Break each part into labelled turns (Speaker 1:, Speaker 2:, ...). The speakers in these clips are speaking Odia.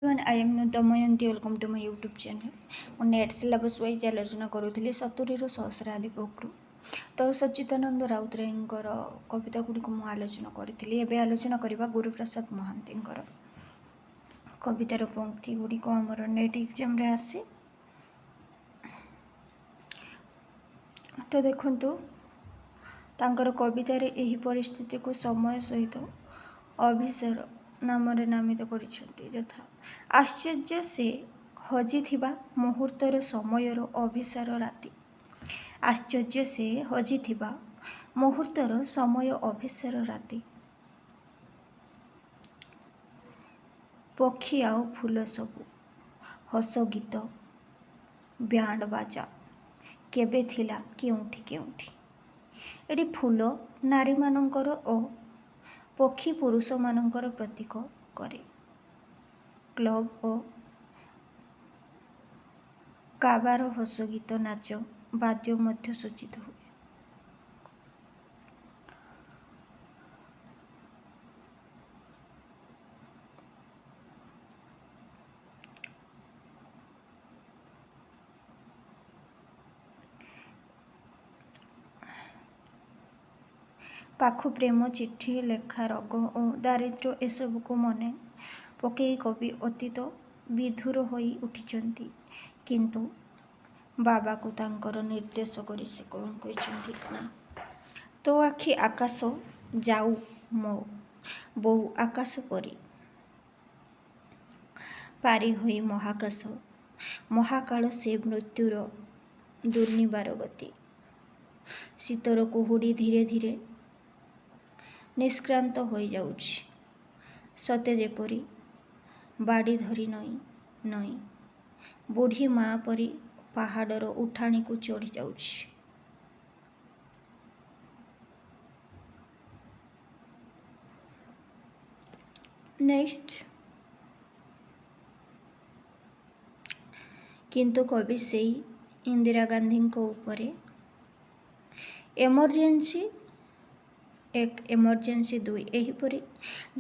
Speaker 1: I am Damayanti welcome to my YouTube channel. ମୁଁ ନେଟ୍ ସିଲାବସ୍ ୱାଇଜ୍ ଆଲୋଚନା କରୁଥିଲି 70ରୁ ସହସ୍ରାଧିକ ବୁକ୍ରୁ। ତ ସଚ୍ଚିଦାନନ୍ଦ ରାଉତରାୟଙ୍କର କବିତା ଗୁଡ଼ିକୁ ମୁଁ ଆଲୋଚନା କରିଥିଲି। ଏବେ ଆଲୋଚନା କରିବା ଗୁରୁପ୍ରସାଦ ମହାନ୍ତିଙ୍କର କବିତାର ପଂକ୍ତି ଗୁଡ଼ିକ ଆମର ନେଟ୍ ଏକ୍ଜାମ୍ରେ ଆସେ। ତ ଦେଖନ୍ତୁ, ତାଙ୍କର କବିତାରେ ଏହି ପରିସ୍ଥିତିକୁ ସମୟ ସହିତ ଅଭିସାର ନାମରେ ନାମିତ କରିଛନ୍ତି। ଯଥା ଆଶ୍ଚର୍ଯ୍ୟ ସେ ହଜିଥିବା ମୁହୂର୍ତ୍ତର ସମୟର ଅଭିସାର ରାତି। ଆଶ୍ଚର୍ଯ୍ୟ ସେ ହଜିଥିବା ମୁହୂର୍ତ୍ତର ସମୟ ଅଭିସାର ରାତି। ପକ୍ଷୀ ଆଉ ଫୁଲ ସବୁ ହସ ଗୀତ ବ୍ୟାଣ୍ଡ ବାଜା କେବେ ଥିଲା କେଉଁଠି କେଉଁଠି। ଏଠି ଫୁଲ ନାରୀମାନଙ୍କର ଓ ପକ୍ଷୀ ପୁରୁଷମାନଙ୍କର ପ୍ରତୀକ କରେ। କ୍ଲବ୍ ଓ କାବାର ହସ ଗୀତ ନାଚ ବାଦ୍ୟ ମଧ୍ୟ ସୂଚିତ ହୁଏ। ପାଖୁ ପ୍ରେମ ଚିଠି ଲେଖା ରୋଗ ଓ ଦାରିଦ୍ର୍ୟ ଏସବୁକୁ ମନେ ପକେଇ କବି ଅତୀତ ବିଧୁର ହୋଇ ଉଠିଛନ୍ତି। କିନ୍ତୁ ବାବାକୁ ତାଙ୍କର ନିର୍ଦ୍ଦେଶ କରି ସେ କ'ଣ କହିଛନ୍ତି? ତୋ ଆଖି ଆକାଶ ଯାଉ ମୋ ବୋଉ ଆକାଶ ପରି ପାରି ହୋଇ ମହାକାଶ ମହାକାଳ ସେ ମୃତ୍ୟୁର ଦୁର୍ନିବାର ଗତି। ଶୀତର କୁହୁଡ଼ି ଧୀରେ ଧୀରେ ନିଷ୍କ୍ରାନ୍ତ ହୋଇଯାଉଛି। ସତେ ଯେପରି ବାଡ଼ି ଧରି ନଈ ନଈ ବୁଢ଼ୀ ମା ପରି ପାହାଡ଼ର ଉଠାଣିକୁ ଚଢ଼ି ଯାଉଛି। ନେକ୍ସଟ, କିନ୍ତୁ କବି ସେଇ ଇନ୍ଦିରା ଗାନ୍ଧୀଙ୍କ ଉପରେ ଏମର୍ଜେନ୍ସି 1 ଏମର୍ଜେନ୍ସି 2 ଏହିପରି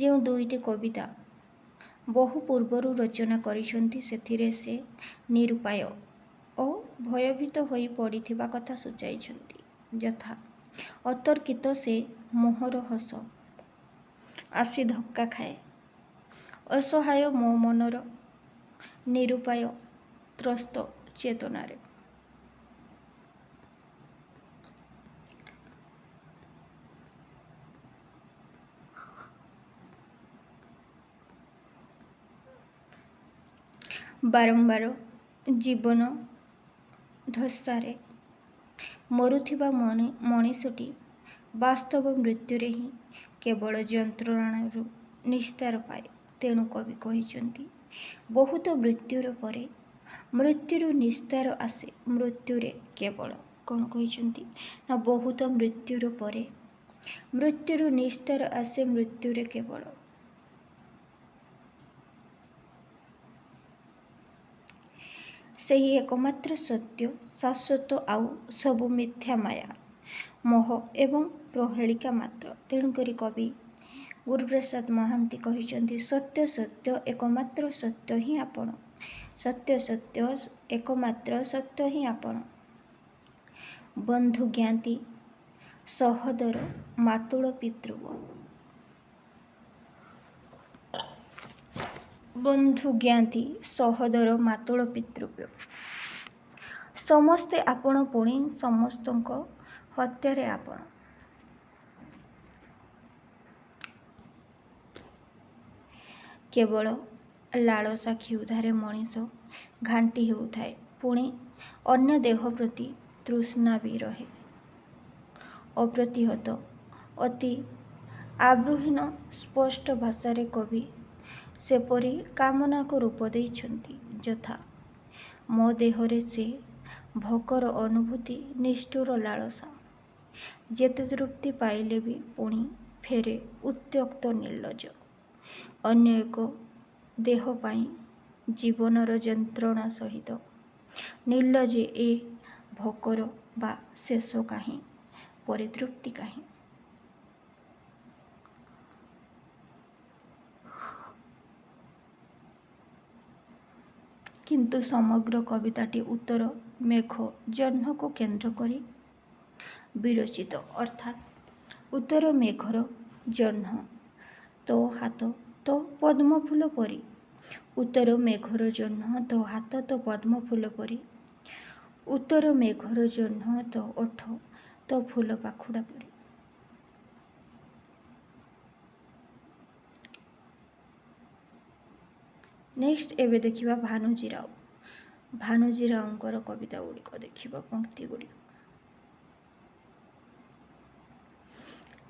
Speaker 1: ଯେଉଁ ଦୁଇଟି କବିତା ବହୁ ପୂର୍ବରୁ ରଚନା କରିଛନ୍ତି, ସେଥିରେ ସେ ନିରୁପାୟ ଓ ଭୟଭୀତ ହୋଇ ପଡ଼ିଥିବା କଥା ସୂଚାଇଛନ୍ତି। ଯଥା ଅତର୍କିତ ସେ ମୁହଁର ହସ ଆସି ଧକ୍କା ଖାଏ ଅସହାୟ ମୋ ମନର ନିରୁପାୟ ତ୍ରସ୍ତ ଚେତନାରେ। ବାରମ୍ବାର ଜୀବନ ଧସ୍ତାରେ ମରୁଥିବା ମଣିଷଟି ବାସ୍ତବ ମୃତ୍ୟୁରେ ହିଁ କେବଳ ଯନ୍ତ୍ରଣାରୁ ନିସ୍ତାର ପାଏ। ତେଣୁ କବି କହିଛନ୍ତି, ବହୁତ ମୃତ୍ୟୁର ପରେ ମୃତ୍ୟୁରୁ ନିସ୍ତାର ଆସେ ମୃତ୍ୟୁରେ କେବଳ। କ'ଣ କହିଛନ୍ତି ନା, ବହୁତ ମୃତ୍ୟୁର ପରେ ମୃତ୍ୟୁରୁ ନିସ୍ତାର ଆସେ ମୃତ୍ୟୁରେ କେବଳ। ସେହି ଏକମାତ୍ର ସତ୍ୟ ଶାଶ୍ୱତ, ଆଉ ସବୁ ମିଥ୍ୟା ମାୟା ମୋହ ଏବଂ ପ୍ରହେଳିକା ମାତ୍ର। ତେଣୁକରି କବି ଗୁରୁପ୍ରସାଦ ମହାନ୍ତି କହିଛନ୍ତି, ସତ୍ୟ ସତ୍ୟ ଏକମାତ୍ର ସତ୍ୟ ହିଁ ଆପଣ। ସତ୍ୟ ସତ୍ୟ ଏକମାତ୍ର ସତ୍ୟ ହିଁ ଆପଣ। ବନ୍ଧୁ ଜ୍ଞାତି ସହୋଦର ମାତୁଳ ପିତୃବ୍ୟ। ବନ୍ଧୁ ଜ୍ଞାତି ସହୋଦର ମାତୁଳ ପିତୃବ୍ୟ ସମସ୍ତେ ଆପଣ, ପୁଣି ସମସ୍ତଙ୍କ ହତ୍ୟାରେ ଆପଣ। କେବଳ ଲାଳସା କ୍ଷୁଧାରେ ମଣିଷ ଘାଣ୍ଟି ହେଉଥାଏ, ପୁଣି ଅନ୍ୟ ଦେହ ପ୍ରତି ତୃଷ୍ଣା ବି ରହେ ଅପ୍ରତିହତ। ଅତି ଆବୃହୀନ ସ୍ପଷ୍ଟ ଭାଷାରେ କବି ସେପରି କାମନାକୁ ରୂପ ଦେଇଛନ୍ତି। ଯଥା ମୋ ଦେହରେ ସେ ଭୋକର ଅନୁଭୂତି ନିଷ୍ଠୁର ଲାଳସା, ଯେତେ ତୃପ୍ତି ପାଇଲେ ବି ପୁଣି ଫେରେ ଉତ୍ତ୍ୟକ୍ତ ନିର୍ଲଜ୍ଜ ଅନ୍ୟ ଏକ ଦେହ ପାଇଁ ଜୀବନର ଯନ୍ତ୍ରଣା ସହିତ ନିର୍ଲଜ୍ଜ ଏ ଭୋକର ବା ଶେଷ କାହିଁ, ପରିତୃପ୍ତି କାହିଁ। କିନ୍ତୁ ସମଗ୍ର କବିତାଟି ଉତ୍ତର ମେଘ ଜହ୍ନକୁ କେନ୍ଦ୍ର କରି ବିରଚିତ। ଅର୍ଥାତ୍ ଉତ୍ତର ମେଘର ଜହ୍ନ ତୋ ହାତ ତୋ ପଦ୍ମ ଫୁଲ ପରି। ଉତ୍ତର ମେଘର ଜହ୍ନ ତୋ ହାତ ତୋ ପଦ୍ମ ଫୁଲ ପରି। ଉତ୍ତର ମେଘର ଜହ୍ନ ତୋ ଓଠ ତୋ ଫୁଲ ପାଖୁଡ଼ା ପରି। ନେକ୍ସଟ ଏବେ ଦେଖିବା ଭାନୁଜୀ ରାଓ। ଭାନୁଜୀ ରାଓଙ୍କର କବିତା ଗୁଡ଼ିକ ଦେଖିବା, ପଙ୍କ୍ତି ଗୁଡ଼ିକ।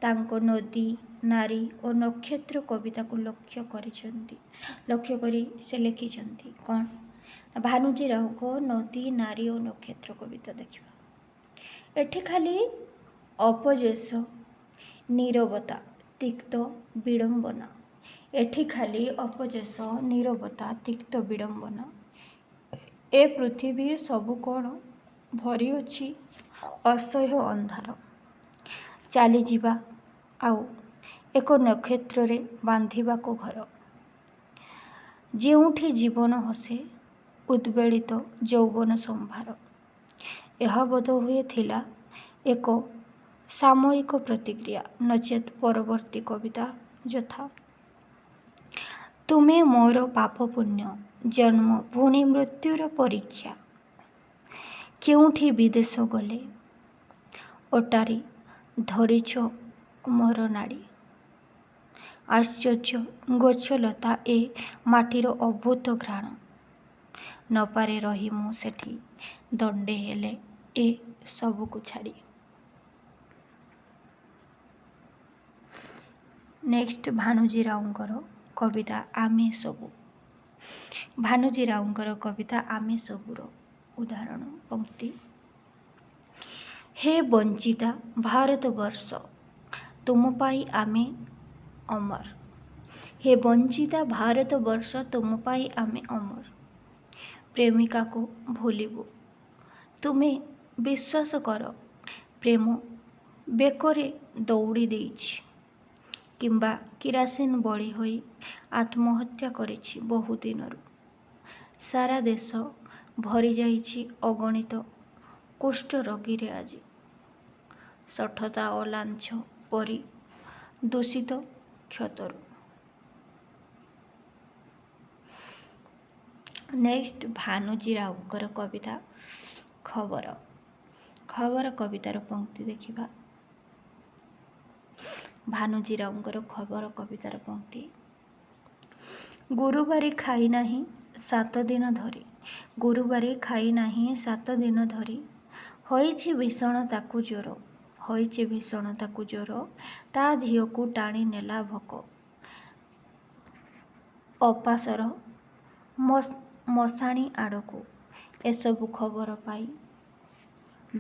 Speaker 1: ତାଙ୍କ ନଦୀ, ନାରୀ ଓ ନକ୍ଷତ୍ର କବିତାକୁ ଲକ୍ଷ୍ୟ କରି ସେ ଲେଖିଛନ୍ତି କ'ଣ? ଭାନୁଜୀ ରାଓଙ୍କ ନଦୀ, ନାରୀ ଓ ନକ୍ଷତ୍ର କବିତା ଦେଖିବା। ଏଠି ଖାଲି ଅପଯଶ, ନୀରବତା, ତିକ୍ତ ବିଡ଼ମ୍ବନା। ଏଠି ଖାଲି ଅପଯଶ, ନୀରବତା, ତିକ୍ତ ବିଡ଼ମ୍ବନା। ଏ ପୃଥିବୀ ସବୁ କ'ଣ ଭରି ଅଛି ଅସହ୍ୟ ଅନ୍ଧାର। ଚାଲିଯିବା ଆଉ ଏକ ନକ୍ଷତ୍ରରେ ବାନ୍ଧିବାକୁ ଘର। ଯେଉଁଠି ଜୀବନ ହସେ ଉଦ୍ବେଳିତ ଯୌବନ ସମ୍ଭାର। ଏହା ବୋଧହୁଏ ଥିଲା ଏକ ସାମୟିକ ପ୍ରତିକ୍ରିୟା, ନଚେତ୍ ପରବର୍ତ୍ତୀ କବିତା ଯଥା ତୁମେ ମୋର ପାପ ପୁଣ୍ୟ, ଜନ୍ମ ପୁଣି ମୃତ୍ୟୁର ପରୀକ୍ଷା। କେଉଁଠି ବିଦେଶ ଗଲେ ଅଟାରି ଧରିଛ ମୋର ନାଡ଼ି। ଆଶ୍ଚର୍ଯ୍ୟ ଗଛଲତା ଏ ମାଟିର ଅଦ୍ଭୁତ ଘ୍ରାଣ। ନପାରେ ରହି ମୁଁ ସେଠି ଦଣ୍ଡେ ହେଲେ ଏ ସବୁକୁ ଛାଡ଼ି। ନେକ୍ସଟ ଭାନୁଜୀ ରାଓଙ୍କର କବିତା ଆମେ ସବୁ। ଭାନୁଜୀ ରାଓଙ୍କର କବିତା ଆମେ ସବୁର ଉଦାହରଣ ପଙ୍କ୍ତି। ହେ ବଞ୍ଚିତା ଭାରତବର୍ଷ, ତୁମ ପାଇଁ ଆମେ ଅମର। ହେ ବଞ୍ଚିତା ଭାରତବର୍ଷ, ତୁମ ପାଇଁ ଆମେ ଅମର। ପ୍ରେମିକାକୁ ଭୁଲିବୁ ତୁମେ ବିଶ୍ୱାସ କର, ପ୍ରେମ ବେକରେ ଦଉଡ଼ି ଦେଇଛି କିମ୍ବା କିରାସିନ ବଳି ହୋଇ ଆତ୍ମହତ୍ୟା କରିଛି ବହୁ ଦିନରୁ। ସାରା ଦେଶ ଭରିଯାଇଛି ଅଗଣିତ କୁଷ୍ଠ ରୋଗୀରେ ଆଜି। ଶଠତା ଓ ଲାଞ୍ଛ ପରି ଦୂଷିତ କ୍ଷତରୁ। ନେକ୍ସଟ ଭାନୁଜୀ ରାଓଙ୍କର କବିତା ଖବର। ଖବର କବିତାର ପଙ୍କ୍ତି ଦେଖିବା। ଭାନୁଜୀ ରାଓଙ୍କର ଖବର କବିତାର ପଙ୍କ୍ତି। ଗୁରୁବାରୀ ଖାଇ ନାହିଁ 7 ଦିନ ଧରି। ଗୁରୁବାରୀ ଖାଇ ନାହିଁ 7 ଦିନ ଧରି। ହୋଇଛି ଭୀଷଣ ତାକୁ ଜ୍ୱର। ହୋଇଛି ଭୀଷଣ ତାକୁ ଜ୍ୱର। ତା ଝିଅକୁ ଟାଣି ନେଲା ଭୋକ। ଅପାସର ମଶାଣି ଆଡ଼କୁ। ଏସବୁ ଖବର ପାଇ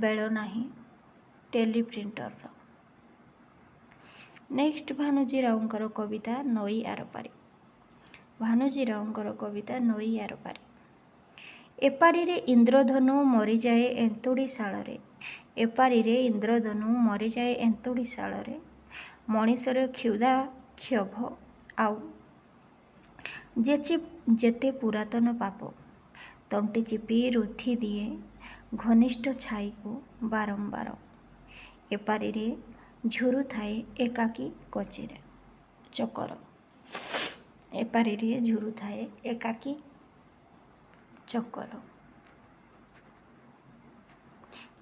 Speaker 1: ବେଳ ନାହିଁ ଟେଲିପ୍ରିଣ୍ଟରର। ନେକ୍ସଟ ଭାନୁଜୀ ରାଓଙ୍କର କବିତା ନଈ ଆରପାରି। ଭାନୁଜୀ ରାଓଙ୍କର କବିତା ନଈ ଆରପାରି। ଏପାରିରେ ଇନ୍ଦ୍ରଧନୁ ମରିଯାଏ ଏନ୍ତୁଡ଼ି ଶାଳରେ। ଏପାରିରେ ଇନ୍ଦ୍ରଧନୁ ମରିଯାଏ ଏନ୍ତୁଡ଼ି ଶାଳରେ। ମଣିଷର କ୍ଷୁଧା କ୍ଷୋଭ ଆଉ ଯେତେ ପୁରାତନ ପାପ, ତଣ୍ଟି ଚିପି ରୁନ୍ଧି ଦିଏ ଘନିଷ୍ଠ ଛାଇକୁ ବାରମ୍ବାର। ଏପାରିରେ ଝୁରୁଥାଏ ଏକାକୀ ଚକର। ଏପାରିରେ ଝୁରୁଥାଏ ଏକାକୀ ଚକର।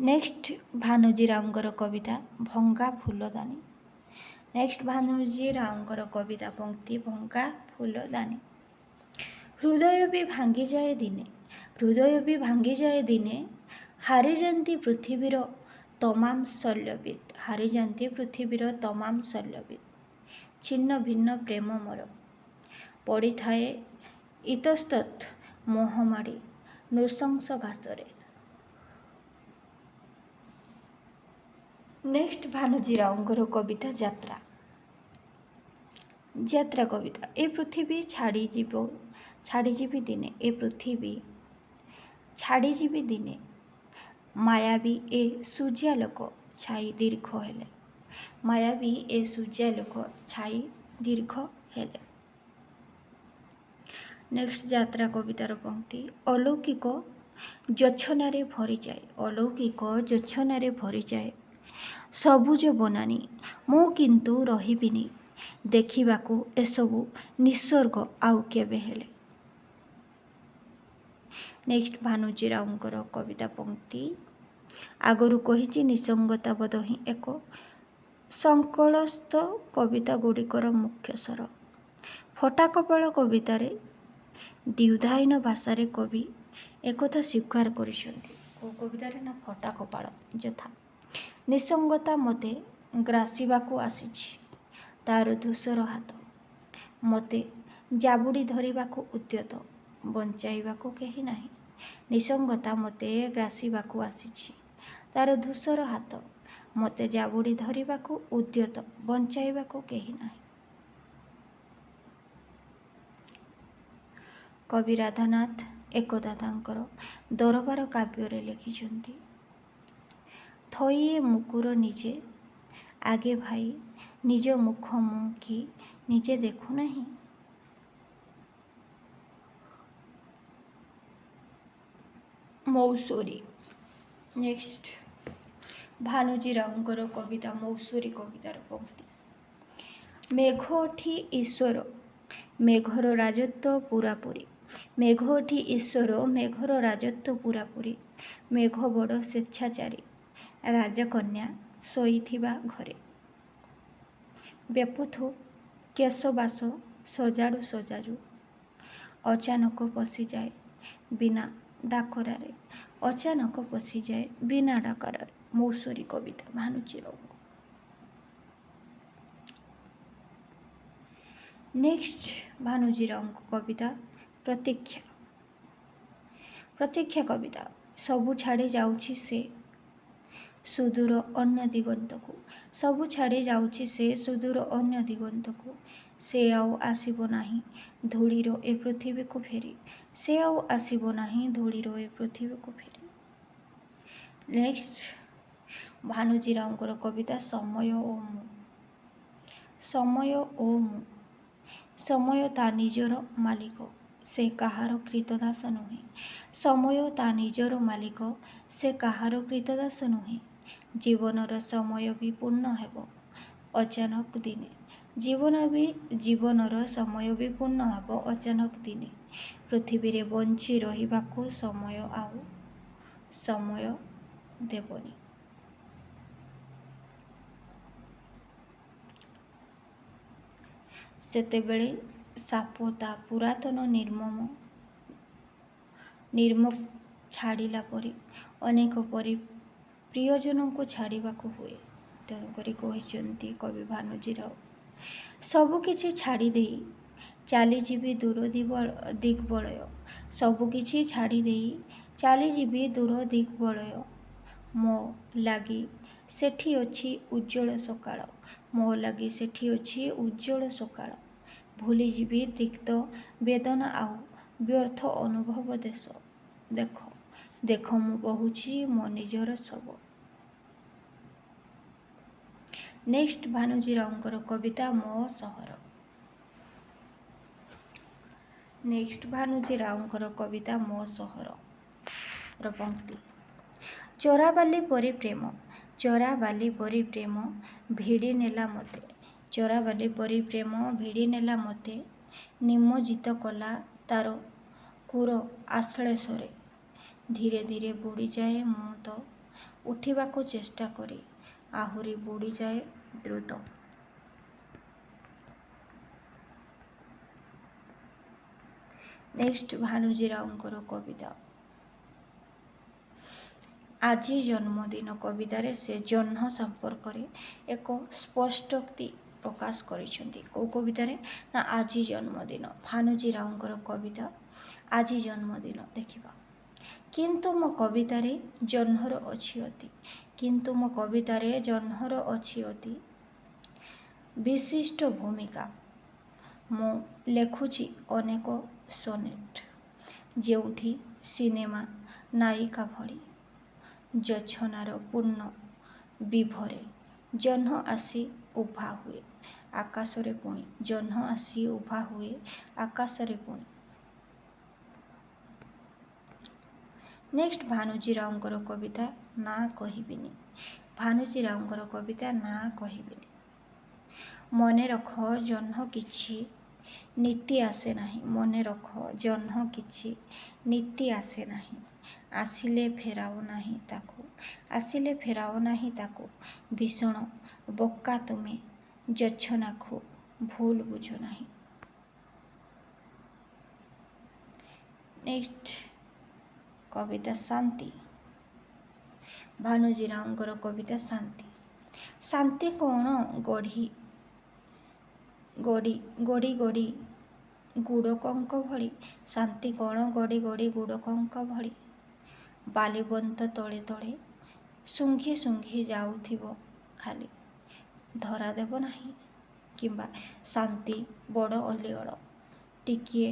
Speaker 1: ନେକ୍ସଟ ଭାନୁଜୀ ରାଓଙ୍କର କବିତା ଭଙ୍ଗା ଫୁଲଦାନୀ। ନେକ୍ସଟ ଭାନୁଜୀ ରାଓଙ୍କର କବିତା ପଙ୍କ୍ତି ଭଙ୍ଗା ଫୁଲଦାନୀ। ହୃଦୟ ବି ଭାଙ୍ଗିଯାଏ ଦିନେ। ହୃଦୟ ବି ଭାଙ୍ଗିଯାଏ ଦିନେ। ହାରିଯାନ୍ତି ପୃଥିବୀର ତମାମ ଶଲ୍ୟବିଦ। ହାରିଯାନ୍ତି ପୃଥିବୀର ତମାମ ଶଲ୍ୟବିଦ। ଛିନ୍ନ ଭିନ୍ନ ପ୍ରେମ ମୋର ପଡ଼ିଥାଏ ଇତସ୍ତତଃ ମୋହମାଡ଼ି ନୃଶଂସ ଘାସରେ। ନେକ୍ସଟ ଭାନୁଜୀ ରାଓଙ୍କର କବିତା ଯାତ୍ରା। ଯାତ୍ରା କବିତା। ଏ ପୃଥିବୀ ଛାଡ଼ିଯିବି ଦିନେ। ଏ ପୃଥିବୀ ଛାଡ଼ିଯିବି ଦିନେ। ମାୟାବୀ ଏ ସୂର୍ଯ୍ୟାଲୋକ ଛାଇ ଦୀର୍ଘ ହେଲେ। ମାୟାବୀ ଏ ସୂର୍ଯ୍ୟାଲୋକ ଛାଇ ଦୀର୍ଘ ହେଲେ। ନେକ୍ସଟ ଯାତ୍ରା କବିତାର ପଂକ୍ତି। ଅଲୌକିକ ଯୋଛନାରେ ଭରିଯାଏ, ଅଲୌକିକ ଯୋଛନାରେ ଭରିଯାଏ ସବୁଜ ବନାନୀ, ମୁଁ କିନ୍ତୁ ରହିବିନି ଦେଖିବାକୁ ଏସବୁ ନିସର୍ଗ ଆଉ କେବେ ହେଲେ। ନେକ୍ସଟ ଭାନୁଜୀ ରାଉଙ୍କର କବିତା ପଂକ୍ତି। ଆଗରୁ କହିଛି ନିସଙ୍ଗତା ବୋଧ ହିଁ ଏକ ସଂକଳସ୍ଥ କବିତା ଗୁଡ଼ିକର ମୁଖ୍ୟ ସ୍ୱର। ଫଟା କପାଳ କବିତାରେ ଦ୍ୱିଧାହୀନ ଭାଷାରେ କବି ଏକଥା ସ୍ୱୀକାର କରିଛନ୍ତି। କେଉଁ କବିତାରେ ନା ଫଟା କପାଳ। ଯଥା ନିସଙ୍ଗତା ମୋତେ ଗ୍ରାସିବାକୁ ଆସିଛି, ତାର ଧୂସର ହାତ ମୋତେ ଜାବୁଡ଼ି ଧରିବାକୁ ଉଦ୍ୟତ, ବଞ୍ଚାଇବାକୁ କେହି ନାହିଁ। ନିସଙ୍ଗତା ମୋତେ ଗ୍ରାସିବାକୁ ଆସିଛି, ତାର ଧୂସର ହାତ ମୋତେ ଜାବୁଡ଼ି ଧରିବାକୁ ଉଦ୍ୟତ, ବଞ୍ଚାଇବାକୁ କେହି ନାହିଁ। କବି ରାଧାନାଥ ଏକଦା ତାଙ୍କର ଦରବାର କାବ୍ୟରେ ଲେଖିଛନ୍ତି। ଥଇଏ ମୁକୁର ନିଜେ ଆଗେ ଭାଇ, ନିଜ ମୁଖ ମୁଁ କି ନିଜେ ଦେଖୁନାହିଁ। ମୌସୁରୀ। ନେକ୍ସଟ ଭାନୁଜୀ ରାଉଙ୍କର କବିତା ମୌସୁରୀ କବିତାର ପଂକ୍ତି। ମେଘ ଅଠି ଈଶ୍ୱର ମେଘର ରାଜତ୍ୱ ପୂରାପୁରି, ମେଘ ଅଠି ଈଶ୍ୱର ମେଘର ରାଜତ୍ୱ ପୂରାପୁରି, ମେଘ ବଡ଼ ସ୍ୱେଚ୍ଛାଚାରୀ ରାଜକନ୍ୟା ଶୋଇଥିବା ଘରେ। ବେପଥୁ କେଶବାସ ସଜାଡ଼ୁ ସଜାଡ଼ୁ ଅଚାନକ ପଶିଯାଏ ବିନା ଡାକରାରେ, ଅଚାନକ ପଶିଯାଏ ବିନା ଡାକରାରେ। ମୌସୁରୀ କବିତା ଭାନୁଜୀ ରାଉଙ୍କ। ନେକ୍ସଟ ଭାନୁଜୀ ରାଉଙ୍କ କବିତା ପ୍ରତୀକ୍ଷା। ପ୍ରତୀକ୍ଷା କବିତା। ସବୁ ଛାଡ଼ି ଯାଉଛି ସେ ସୁଦୂର ଅନ୍ୟ ଦିଗନ୍ତକୁ, ସବୁ ଛାଡ଼ି ଯାଉଛି ସେ ସୁଦୂର ଅନ୍ୟ ଦିଗନ୍ତକୁ, ସେ ଆଉ ଆସିବ ନାହିଁ ଧୂଳିର ଏ ପୃଥିବୀକୁ ଫେରି, ସେ ଆଉ ଆସିବ ନାହିଁ ଧୂଳିର ଏ ପୃଥିବୀକୁ ଫେରି। ନେକ୍ସଟ ଭାନୁଜୀ ରାଉଙ୍କର କବିତା ସମୟ ଓ ମୁଁ। ସମୟ ଓ ମୁଁ। ସମୟ ତା ନିଜର ମାଲିକ, ସେ କାହାର କ୍ରୀତଦାସ ନୁହେଁ, ସମୟ ତା ନିଜର ମାଲିକ, ସେ କାହାର କ୍ରୀତଦାସ ନୁହେଁ। ଜୀବନର ସମୟ ବି ପୂର୍ଣ୍ଣ ହେବ ଅଚାନକ ଦିନେ, ଜୀବନର ସମୟ ବି ପୂର୍ଣ୍ଣ ହେବ ଅଚାନକ ଦିନେ। ପୃଥିବୀରେ ବଞ୍ଚି ରହିବାକୁ ସମୟ ଆଉ ସମୟ ଦେବନି। ସେତେବେଳେ ସାପ ତା ପୁରାତନ ନିର୍ମମ ଛାଡ଼ିଲା ପରି ଅନେକ ପରି ପ୍ରିୟଜନଙ୍କୁ ଛାଡ଼ିବାକୁ ହୁଏ। ତେଣୁକରି କହିଛନ୍ତି କବି ଭାନୁଜୀ ରାଉ, ସବୁକିଛି ଛାଡ଼ି ଦେଇ ଚାଲିଯିବି ଦୂର ଦିଗ୍ବଳୟ, ସବୁକିଛି ଛାଡ଼ି ଦେଇ ଚାଲିଯିବି ଦୂର ଦିଗ୍ବଳୟ, ମୋ ଲାଗି ସେଠି ଅଛି ଉଜ୍ଜ୍ୱଳ ସକାଳ, ମୋ ଲାଗି ସେଠି ଅଛି ଉଜ୍ଜ୍ୱଳ ସକାଳ, ଭୁଲିଯିବି ତିକ୍ତ ବେଦନା ଆଉ ବ୍ୟର୍ଥ ଅନୁଭବ ଦେଶ, ଦେଖ ଦେଖ ମୁଁ ବହୁଛି ମୋ ନିଜର ଶବ। ନେକ୍ସଟ ଭାନୁଜୀ ରାଉଙ୍କର କବିତା ମୋ ସହର। ନେକ୍ସଟ ଭାନୁଜୀ ରାଉଙ୍କର କବିତା ମୋ ସହରର ପଂକ୍ତି। ଚୋରାବାଲି ପରି ପ୍ରେମ, ଚୋରାବାଲି ପରି ପ୍ରେମ ଭିଡ଼ି ନେଲା ମୋତେ, ଚୋରାବାଲି ପରି ପ୍ରେମ ଭିଡ଼ି ନେଲା ମୋତେ, ନିମଜ୍ଜିତ କଲା ତାର କ୍ରୂର ଆଶ୍ଳେଷରେ, ଧୀରେ ଧୀରେ ବୁଡ଼ିଯାଏ ମୁଁ ତ ଉଠିବାକୁ ଚେଷ୍ଟା କରି, ଆହୁରି ବୁଡ଼ିଯାଏ ଦ୍ରୁତ। ନେକ୍ସଟ ଭାନୁଜୀ ରାଉଙ୍କର କବିତା ଆଜି ଜନ୍ମଦିନ କବିତାରେ ସେ ଜହ୍ନ ସମ୍ପର୍କରେ ଏକ ସ୍ପଷ୍ଟୋକ୍ତି ପ୍ରକାଶ କରିଛନ୍ତି। କେଉଁ କବିତାରେ ନା ଆଜି ଜନ୍ମଦିନ। ଭାନୁଜୀ ରାଉଙ୍କର କବିତା ଆଜି ଜନ୍ମଦିନ। ଦେଖିବା। କିନ୍ତୁ ମୋ କବିତାରେ ଜହ୍ନର ଅଛି ଅତି, କିନ୍ତୁ ମୋ କବିତାରେ ଜହ୍ନର ଅଛି ଅତି ବିଶିଷ୍ଟ ଭୂମିକା। ମୁଁ ଲେଖୁଛି ଅନେକ ସୋନେଟ୍, ଯେଉଁଠି ସିନେମା ନାୟିକା ଭଳି ଯୋଛନାର ପୂର୍ଣ୍ଣ ବିଭରେ ଜହ୍ନ ଆସି ଉଭା ହୁଏ ଆକାଶରେ ପୁଣି, ଜହ୍ନ ଆସି ଉଭା ହୁଏ ଆକାଶରେ ପୁଣି। ନେକ୍ସଟ ଭାନୁଜୀ ରାଉଙ୍କର କବିତା ନାଁ କହିବିନି। ଭାନୁଜୀ ରାଉଙ୍କର କବିତା ନାଁ କହିବିନି। ମନେ ରଖ ଜହ୍ନ କିଛି ନୀତି ଆସେ ନାହିଁ। ମନେ ରଖ ଜହ୍ନ କିଛି ନୀତି ଆସେ ନାହିଁ। ଆସିଲେ ଫେରାଅ ନାହିଁ ତାକୁ। ଆସିଲେ ଫେରାଅ ନାହିଁ ତାକୁ। ଭୀଷଣ ବୋକା ତୁମେ ଜୋଛନାକୁ ଭୁଲ ବୁଝ ନାହିଁ। ନେକ୍ସଟ କବିତା ଶାନ୍ତି। ଭାନୁଜୀ ରାଉଙ୍କର କବିତା ଶାନ୍ତି। ଶାନ୍ତି କ'ଣ ଗଡ଼ି ଗଡ଼ି ଗୁଡ଼କଙ୍କ ଭଳି। ଶାନ୍ତି କ'ଣ ଗଡ଼ି ଗଡ଼ି ଗୁଡ଼କଙ୍କ ଭଳି। ବାଲିବନ୍ତ ତଳେ ତଳେ ଶୁଙ୍ଘି ଶୁଙ୍ଘି ଯାଉଥିବ ଖାଲି। ଧରା ଦେବ ନାହିଁ କିମ୍ବା ଶାନ୍ତି ବଡ଼ ଅଲିଅଳ। ଟିକିଏ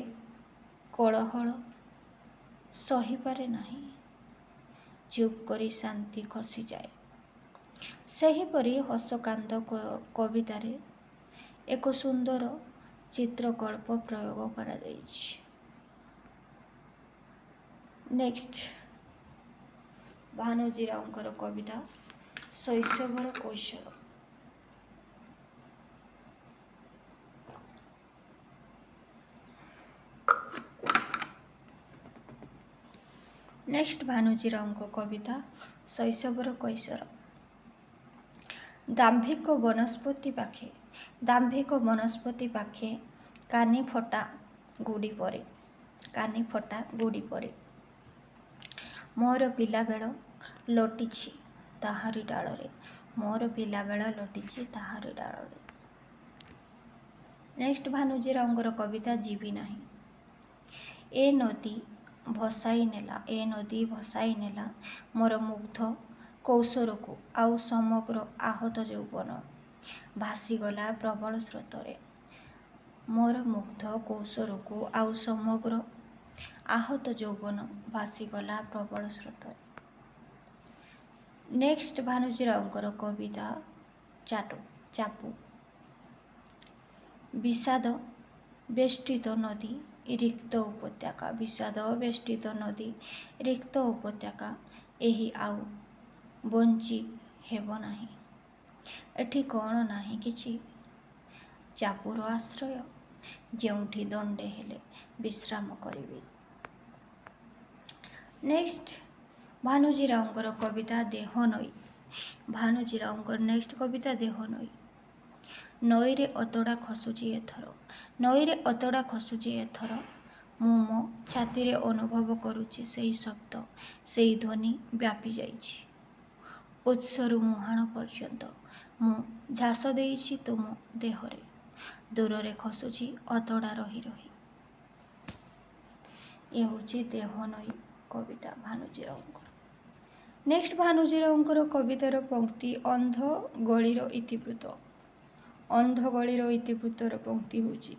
Speaker 1: କୋଳାହଳ ସହିପାରେ ନାହିଁ। ଚୁପ୍ କରି ଶାନ୍ତି ଖସିଯାଏ। ସେହିପରି ହସକାନ୍ଦ କବିତାରେ ଏକ ସୁନ୍ଦର ଚିତ୍ରକଳ୍ପ ପ୍ରୟୋଗ କରାଯାଇଛି। ନେକ୍ସଟ ଭାନୁଜୀ ରାଉଙ୍କର କବିତା ଶୈଶବର କୈଶୋର। ନେକ୍ସଟ ଭାନୁଜୀ ରାଉଙ୍କ କବିତା ଶୈଶବର କୈଶୋର। ଦାମ୍ଭିକ ବନସ୍ପତି ପାଖେ ଦାମ୍ଭିକ ବନସ୍ପତି ପାଖେ କାନି ଫଟା ଗୁଡ଼ି ପରେ। କାନି ଫଟା ଗୁଡ଼ି ପରେ। ମୋର ପିଲାବେଳ ଲୋଟିଛି ତାହାରି ଡାଳରେ। ମୋର ପିଲାବେଳ ଲୋଟିଛି ତାହାରି ଡାଳରେ। ନେକ୍ସଟ ଭାନୁଜୀ ରାଉଙ୍କର କବିତା ଯିବି ନାହିଁ। ଏ ନଦୀ ଭସାଇ ନେଲା ଏ ନଦୀ ଭସାଇ ନେଲା ମୋର ମୁଗ୍ଧ କୈଶୋରକୁ ଆଉ ସମଗ୍ର ଆହତ ଯୌବନ ଭାସିଗଲା ପ୍ରବଳ ସ୍ରୋତରେ। ମୋର ମୁଗ୍ଧ କୈଶୋରକୁ ଆଉ ସମଗ୍ର ଆହତ ଯୌବନ ଭାସିଗଲା ପ୍ରବଳ ସ୍ରୋତରେ। ନେକ୍ସଟ ଭାନୁଜୀ ରାଉଙ୍କର କବିତା ଚାପୁ। ବିଷାଦ ବେଷ୍ଟିତ ନଦୀ ରିକ୍ତ ଉପତ୍ୟକା। ବିଷାଦ ବେଷ୍ଟିତ ନଦୀ ରିକ୍ତ ଉପତ୍ୟକା। ଏହି ଆଉ ବଞ୍ଚି ହେବ ନାହିଁ। ଏଠି କ'ଣ ନାହିଁ କିଛି ଚାପୁର ଆଶ୍ରୟ। ଯେଉଁଠି ଦଣ୍ଡେ ହେଲେ ବିଶ୍ରାମ କରିବି। ନେକ୍ସଟ ଭାନୁଜୀ ରାଉଙ୍କର କବିତା ଦେହ ନଈ। ଭାନୁଜୀ ରାଉଙ୍କର ନେକ୍ସଟ କବିତା ଦେହ ନଈ। ନଈରେ ଅତଡ଼ା ଖସୁଛି ଏଥର। ନଈରେ ଅତଡ଼ା ଖସୁଛି ଏଥର। ମୁଁ ମୋ ଛାତିରେ ଅନୁଭବ କରୁଛି ସେଇ ଶବ୍ଦ ସେଇ ଧ୍ୱନି ବ୍ୟାପି ଯାଇଛି ଉତ୍ସରୁ ମୁହାଣ ପର୍ଯ୍ୟନ୍ତ। ମୁଁ ଝାସ ଦେଇଛି ତୁମ ଦେହରେ। ଦୂରରେ ଖସୁଛି ଅତଡ଼ା ରହି ରହି। ଏ ହେଉଛି ଦେହ ନଈ କବିତା ଭାନୁଜୀ ରାଉଙ୍କର। ନେକ୍ସଟ ଭାନୁଜୀ ରାଉଙ୍କର କବିତାର ପଂକ୍ତି ଅନ୍ଧ ଗଳିର ଇତିବୃତ୍ତ। ଅନ୍ଧ ଗଳିର ଇତିବୃତ୍ତର ପଂକ୍ତି ହେଉଛି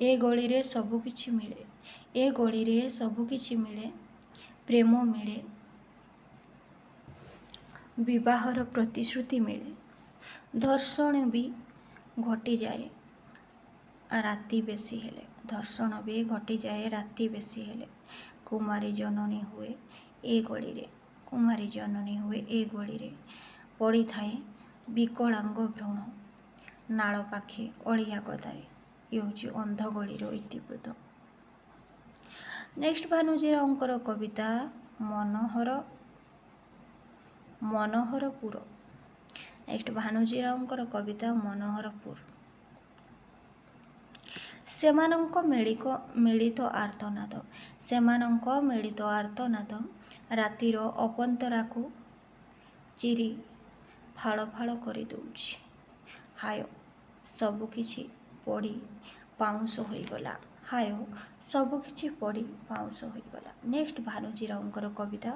Speaker 1: ଏ ଗଳିରେ ସବୁକିଛି ମିଳେ। ଏ ଗଳିରେ ସବୁକିଛି ମିଳେ। ପ୍ରେମ ମିଳେ ବିବାହର ପ୍ରତିଶ୍ରୁତି ମିଳେ। ଧର୍ଷଣ ବି ଘଟିଯାଏ ରାତି ବେଶୀ ହେଲେ। ଧର୍ଷଣ ବି ଘଟିଯାଏ ରାତି ବେଶୀ ହେଲେ। କୁମାରୀ ଜନନୀ ହୁଏ ଏ ଗଳିରେ। କୁମାରୀ ଜନନୀ ହୁଏ ଏ ଗଳିରେ। ପଡ଼ିଥାଏ ବିକଳାଙ୍ଗ ଭ୍ରୂଣ ନାଳ ପାଖେ ଅଳିଆ ଗଦାରେ। ଏ ହେଉଛି ଅନ୍ଧ ଗଳିର ଇତିବୃତ୍ତ। ନେକ୍ସଟ ଭାନୁଜୀ ରାଉଙ୍କର କବିତା ମନୋହରପୁର। ନେକ୍ସଟ ଭାନୁଜୀ ରାଉଙ୍କର କବିତା ମନୋହରପୁର। ସେମାନଙ୍କ ମିଳିତ ଆର୍ତ୍ତନାଦ। ସେମାନଙ୍କ ମିଳିତ ଆର୍ତ୍ତନାଦ ରାତିର ଅପନ୍ତରାକୁ ଚିରି ଫାଳ ଫାଳ କରିଦେଉଛି। ହାୟ ସବୁକିଛି ପୋଡ଼ି ପାଉଁଶ ହୋଇଗଲା। ହାୟ ସବୁକିଛି ପୋଡ଼ି ପାଉଁଶ ହୋଇଗଲା। ନେକ୍ସଟ ଭାନୁଜୀ ରାଉଙ୍କର କବିତା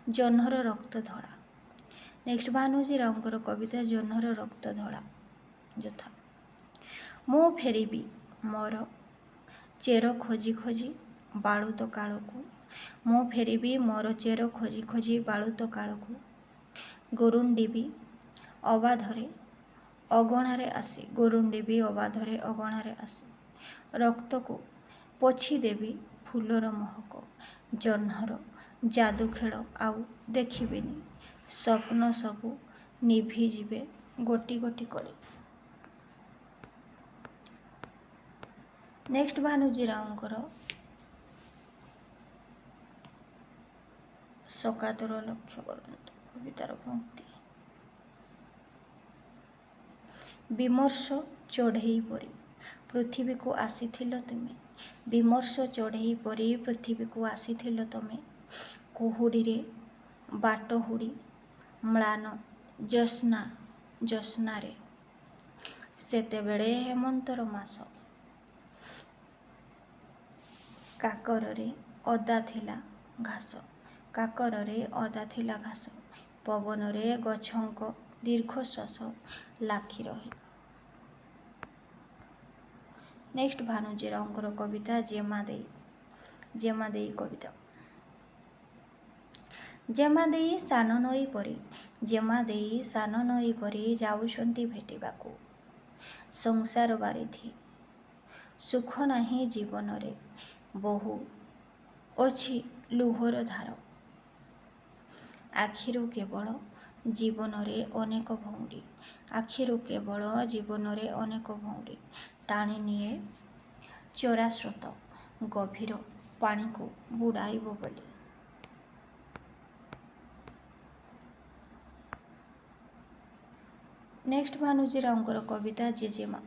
Speaker 1: ଜହ୍ନର ରକ୍ତ ଧଳା। ନେକ୍ସଟ ଭାନୁଜୀ ରାଉଙ୍କର କବିତା ଜହ୍ନର ରକ୍ତ ଧଳା ଯଥା। ମୁଁ ଫେରିବି ମୋର ଚେର ଖୋଜି ଖୋଜି ବାଳୁତ କାଳକୁ। ମୁଁ ଫେରିବି ମୋର ଚେର ଖୋଜି ଖୋଜି ବାଳୁତ କାଳକୁ। ଗୁରୁଣ୍ଡିବି ଅବାଧରେ ଅଗଣାରେ ଆସି। ଗୁରୁଣ୍ଡିବି ଅବାଧରେ ଅଗଣାରେ ଆସି। ରକ୍ତକୁ ପୋଛି ଦେବି ଫୁଲର ମହକ ଜହ୍ନର ଯାଦୁ ଖେଳ ଆଉ ଦେଖିବିନି। ସ୍ୱପ୍ନ ସବୁ ନିଭିଯିବେ ଗୋଟି ଗୋଟି କରି। ନେକ୍ସଟ ଭାନୁଜୀ ରାଓଙ୍କର ସକାତର ଲକ୍ଷ୍ୟ କରନ୍ତୁ କବିତାର ପଂକ୍ତି। ବିମର୍ଷ ଚଢ଼େଇ ପରି ପୃଥିବୀକୁ ଆସିଥିଲ ତୁମେ। ବିମର୍ଷ ଚଢ଼େଇ ପରି ପୃଥିବୀକୁ ଆସିଥିଲ ତମେ। କୁହୁଡ଼ିରେ ବାଟ ହୁଡ଼ି ମ୍ଳାନ ଜ୍ୟୋତ୍ସ୍ନାରେ। ସେତେବେଳେ ହେମନ୍ତର ମାସ। କାକରରେ ଅଦା ଥିଲା ଘାସ। କାକରରେ ଅଦା ଥିଲା ଘାସ। ପବନରେ ଗଛଙ୍କ ଦୀର୍ଘଶ୍ୱାସ ଲାଖି ରହିଲା। ନେକ୍ସଟ ଭାନୁଜୀ ରାଓଙ୍କର କବିତା ଜେମାଦେଇ। ଜେମାଦେଇ କବିତା। ଜେମାଦେଇ ସାନ ନଈ ପରି। ଜେମାଦେଇ ସାନ ନଈ ପରି ଯାଉଛନ୍ତି ଭେଟିବାକୁ ସଂସାର ବାରିଧି। ସୁଖ ନାହିଁ ଜୀବନରେ ବହୁ ଅଛି ଲୁହର ଧାର। ଆଖିରୁ କେବଳ ଜୀବନରେ ଅନେକ ଭଉଁରୀ। ଆଖିରୁ କେବଳ ଜୀବନରେ ଅନେକ ଭଉଁରୀ। ଟାଣି ନିଏ ଚୋରା ସ୍ରୋତ ଗଭୀର ପାଣିକୁ ବୁଡ଼ାଇବ ବୋଲି। ନେକ୍ସଟ ଭାନୁଜୀ ରାଓଙ୍କର କବିତା ଜେଜେମା।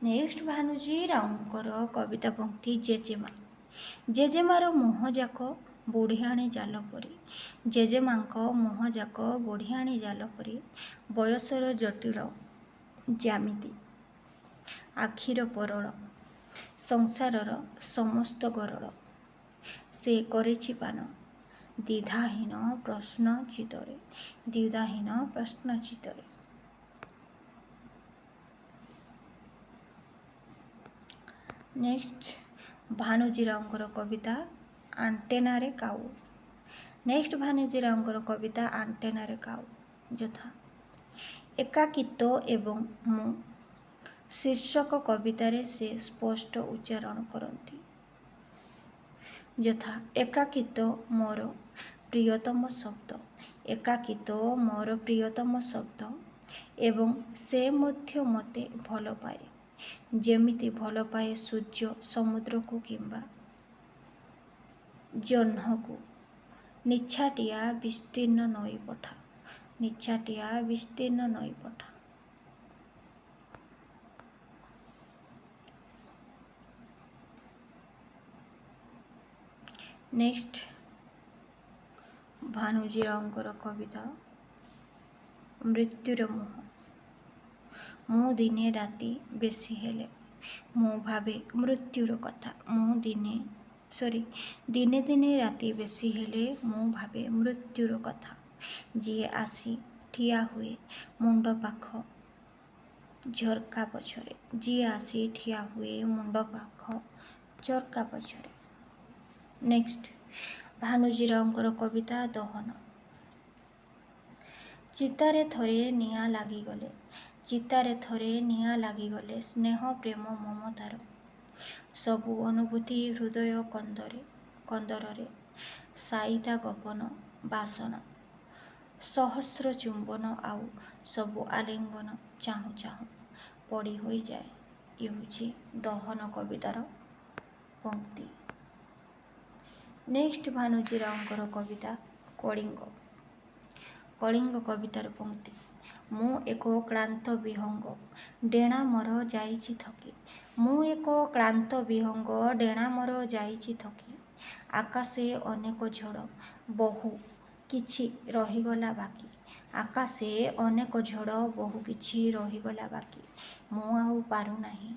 Speaker 1: ନେକ୍ସଟ ଭାନୁଜୀ ରାଓଙ୍କର କବିତା ପଂକ୍ତି ଜେଜେମା। ଜେଜେମାର ମୁହଁ ଯାକ ବୁଢ଼ିଆଣୀ ଜାଲ ପରି। ଜେଜେମାଙ୍କ ମୁହଁ ଯାକ ବୁଢ଼ିଆଣୀ ଜାଲ ପରି। ବୟସର ଜଟିଳ ଜ୍ୟାମିତି ଆଖିର ପରଳ। ସଂସାରର ସମସ୍ତ ଗରଳ ସେ କରିଛି ପାନ। ଦ୍ୱିଧାହୀନ ପ୍ରଶ୍ନ ଚିତ୍ତରେ। ଦ୍ୱିଧାହୀନ ପ୍ରଶ୍ନ ଚିତ୍ତରେ। ନେକ୍ସଟ ଭାନୁଜୀ ରାଓଙ୍କର କବିତା ଆଣ୍ଟେନାରେ କାଉ। ନେକ୍ସଟ ଭାନୁଜୀ ରାଓଙ୍କର କବିତା ଆଣ୍ଟେନାରେ କାଉ। ଯଥା ଏକାକିତ୍ୱ ଏବଂ ମୁଁ ଶୀର୍ଷକ କବିତାରେ ସେ ସ୍ପଷ୍ଟ ଉଚ୍ଚାରଣ କରନ୍ତି। ଯଥା ଏକାକିତ୍ୱ ମୋର ପ୍ରିୟତମ ଶବ୍ଦ। ଏକାକିତ୍ୱ ମୋର ପ୍ରିୟତମ ଶବ୍ଦ ଏବଂ ସେ ମଧ୍ୟ ମୋତେ ଭଲ ପାଏ ଯେମିତି ଭଲ ପାଏ ସୂର୍ଯ୍ୟ ସମୁଦ୍ରକୁ କିମ୍ବା ଜହ୍ନକୁ। ନିଛାଟିଆ ବିସ୍ତୀର୍ଣ୍ଣ ନଈ ପଠା। ନିଛାଟିଆ ବିସ୍ତୀର୍ଣ୍ଣ ନଈ ପଠା। ନେକ୍ସଟ ଭାନୁଜୀ ରାଓଙ୍କର କବିତା ମୃତ୍ୟୁର ମୁହଁ। ମୁଁ ଦିନେ ରାତି ବେଶୀ ହେଲେ ମୁଁ ଭାବେ ମୃତ୍ୟୁର କଥା। ମୁଁ ଦିନେ ଦିନେ ରାତି ବେଶୀ ହେଲେ ମୁଁ ଭାବେ ମୃତ୍ୟୁର କଥା। ଯିଏ ଆସି ଠିଆ ହୁଏ ମୁଣ୍ଡ ପାଖ ଝରକା ପଛରେ। ଯିଏ ଆସି ଠିଆ ହୁଏ ମୁଣ୍ଡ ପାଖ ଝରକା ପଛରେ। ନେକ୍ସଟ ଭାନୁଜୀ ରାଓଙ୍କର କବିତା ଦହନ। ଚିତାରେ ଥରେ ନିଆଁ ଲାଗିଗଲେ। ଚିତାରେ ଥରେ ନିଆଁ ଲାଗିଗଲେ ସ୍ନେହ ପ୍ରେମ ମମତାର ସବୁ ଅନୁଭୂତି ହୃଦୟ କନ୍ଦରରେ ସାଇତା ଗୋପନ ବାସନା ସହସ୍ର ଚୁମ୍ବନ ଆଉ ସବୁ ଆଲିଙ୍ଗନ ଚାହୁଁ ଚାହୁଁ ପୋଡ଼ି ହୋଇଯାଏ। ଇଏ ହେଉଛି ଦହନ କବିତାର ପଂକ୍ତି। ନେକ୍ସଟ ଭାନୁଜୀ ରାଓଙ୍କର କବିତା କଳିଙ୍ଗ। କଳିଙ୍ଗ କବିତାର ପଂକ୍ତି। ମୁଁ ଏକ କ୍ଳାନ୍ତ ବିହଙ୍ଗ ଡେଣା ମୋର ଯାଇଛି ଥକି। ମୁଁ ଏକ କ୍ଳାନ୍ତ ବିହଙ୍ଗ ଡେଣା ମୋର ଯାଇଛି ଥକି। ଆକାଶେ ଅନେକ ଝଡ଼ ବହୁ କିଛି ରହିଗଲା ବାକି। ଆକାଶେ ଅନେକ ଝଡ଼ ବହୁ କିଛି ରହିଗଲା ବାକି। ମୁଁ ଆଉ ପାରୁନାହିଁ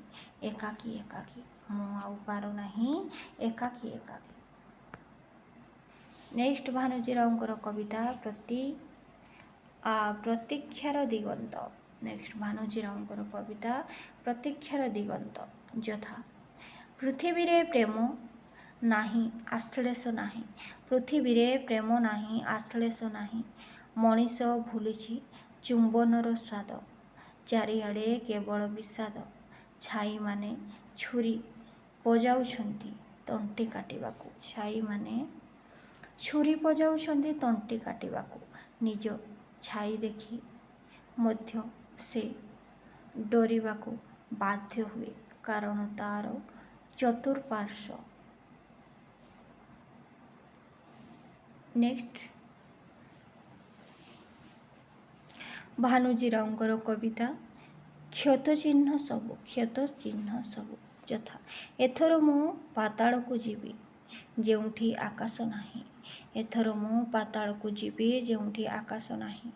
Speaker 1: ଏକାକୀ ଏକାକୀ। ମୁଁ ଆଉ ପାରୁନାହିଁ ଏକାକୀ ଏକାକୀ। ନେକ୍ସଟ ଭାନୁଜୀ ରାଓଙ୍କର କବିତା ପ୍ରତୀକ୍ଷାର ଦିଗନ୍ତ। ନେକ୍ସଟ ଭାନୁଜୀ ରାଓଙ୍କର କବିତା ପ୍ରତୀକ୍ଷାର ଦିଗନ୍ତ। ଯଥା ପୃଥିବୀରେ ପ୍ରେମ ନାହିଁ ଆଶ୍ଳେଷ ନାହିଁ। ପୃଥିବୀରେ ପ୍ରେମ ନାହିଁ ଆଶ୍ଳେଷ ନାହିଁ। ମଣିଷ ଭୁଲିଛି ଚୁମ୍ବନର ସ୍ୱାଦ। ଚାରିଆଡ଼େ କେବଳ ବିଷାଦ। ଛାଇମାନେ ଛୁରୀ ବଜାଉଛନ୍ତି ତଣ୍ଟି କାଟିବାକୁ। ଛାଇମାନେ ଛୁରୀ ବଜାଉଛନ୍ତି ତଣ୍ଟି କାଟିବାକୁ। ନିଜ ଛାଇ ଦେଖି ମଧ୍ୟ ସେ ଡରିବାକୁ ବାଧ୍ୟ ହୁଏ, କାରଣ ତାର ଚତୁଃପାର୍ଶ୍ୱ। ନେକ୍ସଟ, ଭାନୁଜୀରାଓଙ୍କର କବିତା କ୍ଷତ ଚିହ୍ନ ସବୁ ଯଥା ଏଥର ମୁଁ ପାତାଳକୁ ଯିବି ଯେଉଁଠି ଆକାଶ ନାହିଁ। ଏଥର ମୁଁ ପାତାଳକୁ ଯିବି ଯେଉଁଠି ଆକାଶ ନାହିଁ।